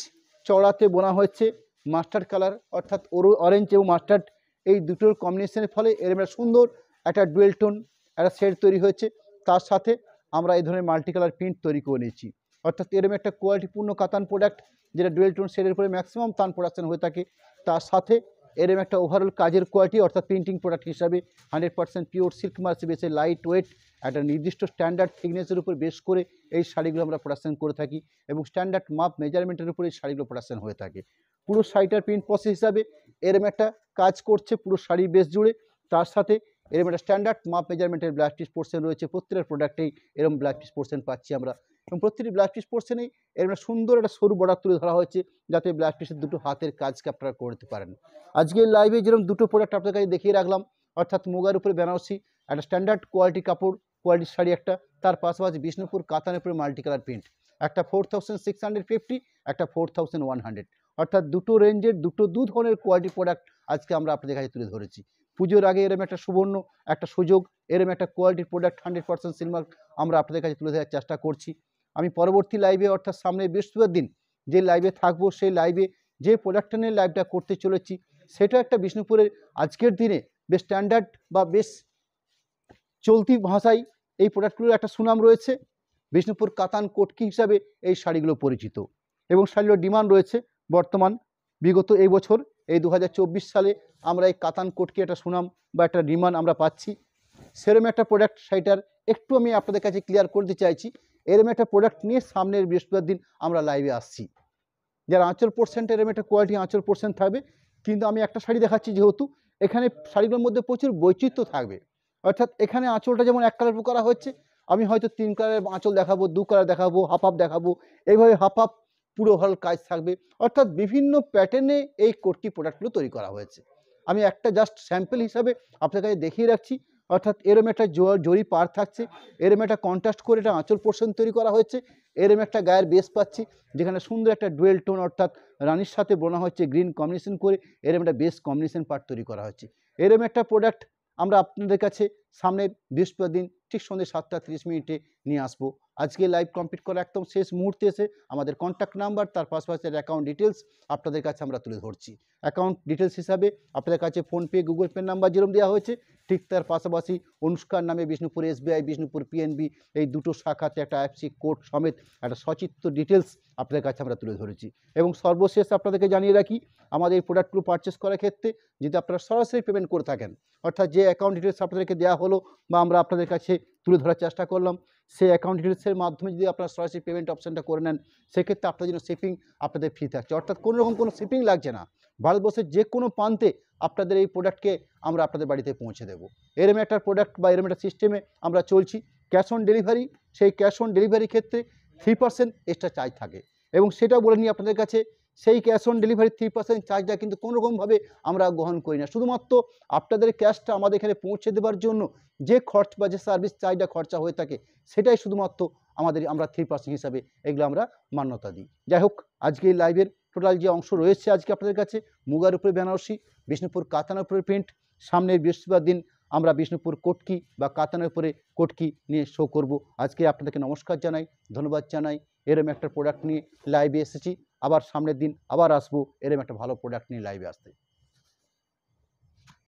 চওড়াতে বোনা হয়েছে মাস্টার্ড কালার, অর্থাৎ অরেঞ্জ এবং মাস্টার্ড এই দুটোর কম্বিনেশনের ফলে এরম একটা সুন্দর একটা ডুয়েল টোন একটা শেড তৈরি হয়েছে। তার সাথে আমরা এই ধরনের মাল্টি কালার প্রিন্ট তৈরি করে নিয়েছি, অর্থাৎ এরম একটা কোয়ালিটিপূর্ণ কাতান প্রোডাক্ট, যেটা ডুয়েল টোন শেডের উপরে ম্যাক্সিমাম তান প্রোডাকশন হয়ে থাকে। তার সাথে এরম একটা ওভারঅল কাজের কোয়ালিটি, অর্থাৎ প্রিন্টিং প্রোডাক্ট হিসাবে 100% পিওর সিল্ক মার্সে বেসে লাইট ওয়েট একটা নির্দিষ্ট স্ট্যান্ডার্ড থিকনেসের উপর বেস করে এই শাড়িগুলো আমরা প্রোডাকশন করে থাকি, এবং স্ট্যান্ডার্ড মাপ মেজারমেন্টের উপরে এই শাড়িগুলো প্রোডাকশন হয়ে থাকে। পুরো শাড়িটার প্রিন্ট প্রসেস হিসাবে এরম একটা কাজ করছে পুরো শাড়ির বেস জুড়ে। তার সাথে এরম একটা স্ট্যান্ডার্ড মাপ মেজারমেন্টের ব্লাউজ পিস পোর্শন রয়েছে, প্রত্যেকটা প্রোডাক্টেই এরম ব্লাউজ পিস পোর্শন পাচ্ছি আমরা, এবং প্রত্যেকটি ব্লাউজ পিস পোর্শনেই এরম সুন্দর একটা সরু বর্ডার তুলে ধরা হয়েছে, যাতে ব্লাউজ পিসের দুটো হাতের কাজকে আপনারা করতে পারেন। আজকের লাইভে যেরকম দুটো প্রোডাক্ট আপনাদের কাছে দেখিয়ে রাখলাম, অর্থাৎ মুগার উপরে বেনারসি একটা স্ট্যান্ডার্ড কোয়ালিটি কাপড়, কোয়ালিটির শাড়ি একটা, তার পাশাপাশি বিষ্ণুপুর কাতানের উপরে মাল্টি কালার প্রিন্ট, একটা 4650, একটা 4100, অর্থাৎ দুটো রেঞ্জের দু ধরনের কোয়ালিটি প্রোডাক্ট আজকে আমরা আপনাদের কাছে তুলে ধরেছি। পুজোর আগে এরম একটা সুবর্ণ একটা সুযোগ, এরম একটা কোয়ালিটির প্রোডাক্ট 100% সিলমার্ক আমরা আপনাদের কাছে তুলে ধরার চেষ্টা করছি। আমি পরবর্তী লাইভে, অর্থাৎ সামনে বৃহস্পতিবার দিন যে লাইভে থাকবো, সেই লাইভে যে প্রোডাক্টটা নিয়ে লাইভটা করতে চলেছি সেটা একটা বিষ্ণুপুরের আজকের দিনে বেশ স্ট্যান্ডার্ড বা বেশ চলতি ভাষায় এই প্রোডাক্টগুলোর একটা সুনাম রয়েছে। বিষ্ণুপুর কাতান কোটকি হিসাবে এই শাড়িগুলো পরিচিত, এবং শাড়িগুলোর ডিমান্ড রয়েছে বর্তমান বিগত এই বছর এই 2024 সালে আমরা এই কাতান কোটকি একটা সুনাম বা একটা ডিমান্ড আমরা পাচ্ছি। সেরম একটা প্রোডাক্ট শাড়িটার একটু আমি আপনাদের কাছে ক্লিয়ার করতে চাইছি। এরম একটা প্রোডাক্ট নিয়ে সামনের বৃহস্পতিবার দিন আমরা লাইভে আসছি, যার আঁচল পোর্শনটা এরম একটা কোয়ালিটি আঁচল পোর্শন থাকবে। কিন্তু আমি একটা শাড়ি দেখাচ্ছি, যেহেতু এখানে শাড়িগুলোর মধ্যে প্রচুর বৈচিত্র্য থাকবে, অর্থাৎ এখানে আঁচলটা যেমন এক কালার করা হচ্ছে, আমি হয়তো 3 কালারের আঁচল দেখাবো, 2 কালার দেখাবো, হাফ হাফ দেখাবো, এইভাবে হাফ হাফ পুরো হল কাজ থাকবে, অর্থাৎ বিভিন্ন প্যাটার্নে এই কোটকি প্রোডাক্টগুলো তৈরি করা হয়েছে। আমি একটা জাস্ট স্যাম্পল হিসাবে আপনার কাছে দেখিয়ে রাখছি, অর্থাৎ এরম একটা জরি পার থাকছে, এরম একটা কন্ট্রাস্ট করে একটা আঁচল পোর্শন তৈরি করা হয়েছে, এরম একটা গায়ের বেস পাচ্ছি যেখানে সুন্দর একটা ডুয়েল টোন, অর্থাৎ রানির সাথে বোনা হচ্ছে গ্রিন কম্বিনেশন করে এরম একটা বেস কম্বিনেশন পার্ট তৈরি করা হচ্ছে। এরম একটা প্রোডাক্ট আমরা আপনাদের কাছে সামনের বৃহস্পতিবার দিন ঠিক সন্ধ্যে 7:30 নিয়ে আসবো। আজকে লাইভ কমপ্লিট করা একদম শেষ মুহূর্তে এসে আমাদের কন্ট্যাক্ট নাম্বার, তার পাশাপাশি অ্যাকাউন্ট ডিটেলস আপনাদের কাছে আমরা তুলে ধরছি। অ্যাকাউন্ট ডিটেলস হিসাবে আপনাদের কাছে ফোনপে, গুগল পে নাম্বার যেরকম দেওয়া হয়েছে, ঠিক তার পাশাপাশি অনুষ্কার নামে বিষ্ণুপুর SBI, বিষ্ণুপুর PNB এই দুটো শাখাতে একটা IFSC কোড সমেত একটা সচিত্র ডিটেলস আপনাদের কাছে আমরা তুলে ধরেছি। এবং সর্বশেষ আপনাদেরকে জানিয়ে রাখি, আমাদের এই প্রোডাক্টগুলো পারচেস করার ক্ষেত্রে যদি আপনারা সরাসরি পেমেন্ট করে থাকেন, অর্থাৎ যে অ্যাকাউন্ট ডিটেলস আপনাদেরকে দেওয়া হলো বা আমরা আপনাদের কাছে তুলে ধরার চেষ্টা করলাম, সেই অ্যাকাউন্ট ডিটেলসের মাধ্যমে যদি আপনারা সরাসরি পেমেন্ট অপশানটা করে নেন, সেক্ষেত্রে আপনাদের জন্য শিপিং আপনাদের ফ্রি থাকছে, অর্থাৎ কোনো রকম কোনো শিপিং লাগছে না। ভারতবর্ষের যে কোনো প্রান্তে আপনাদের এই প্রোডাক্টকে আমরা আপনাদের বাড়িতে পৌঁছে দেবো। এরম একটা প্রোডাক্ট বা এরম একটা সিস্টেমে আমরা চলছি। ক্যাশ অন ডেলিভারি, সেই ক্যাশ অন ডেলিভারির ক্ষেত্রে 3% এক্সট্রা চার্জ থাকে, এবং সেটাও বলে নিই আপনাদের কাছে, সেই ক্যাশ অন ডেলিভারি 3% চার্জটা কিন্তু কোনোরকমভাবে আমরা গ্রহণ করি না। শুধুমাত্র আপনাদের ক্যাশটা আমাদের এখানে পৌঁছে দেওয়ার জন্য যে খরচ বা যে সার্ভিস চার্জটা খরচা হয়ে থাকে, সেটাই শুধুমাত্র আমরা 3% হিসাবে এগুলো আমরা মান্যতা দিই। যাই হোক, আজকে এই লাইভের টোটাল যে অংশ রয়েছে আজকে আপনাদের কাছে, মুগার উপরে বেনারসি, বিষ্ণুপুর কাতানের উপরে প্রিন্ট, সামনের বৃহস্পতিবার দিন আমরা বিষ্ণুপুর কোটকি বা কাতানের উপরে কোটকি নিয়ে শো করব। আজকে আপনাদেরকে নমস্কার জানাই, ধন্যবাদ জানাই। এরম একটা প্রোডাক্ট নিয়ে লাইভে এসেছি, আবার সামনের দিন আবার আসবো এরম একটা ভালো প্রোডাক্ট নিয়ে লাইভে আসতে।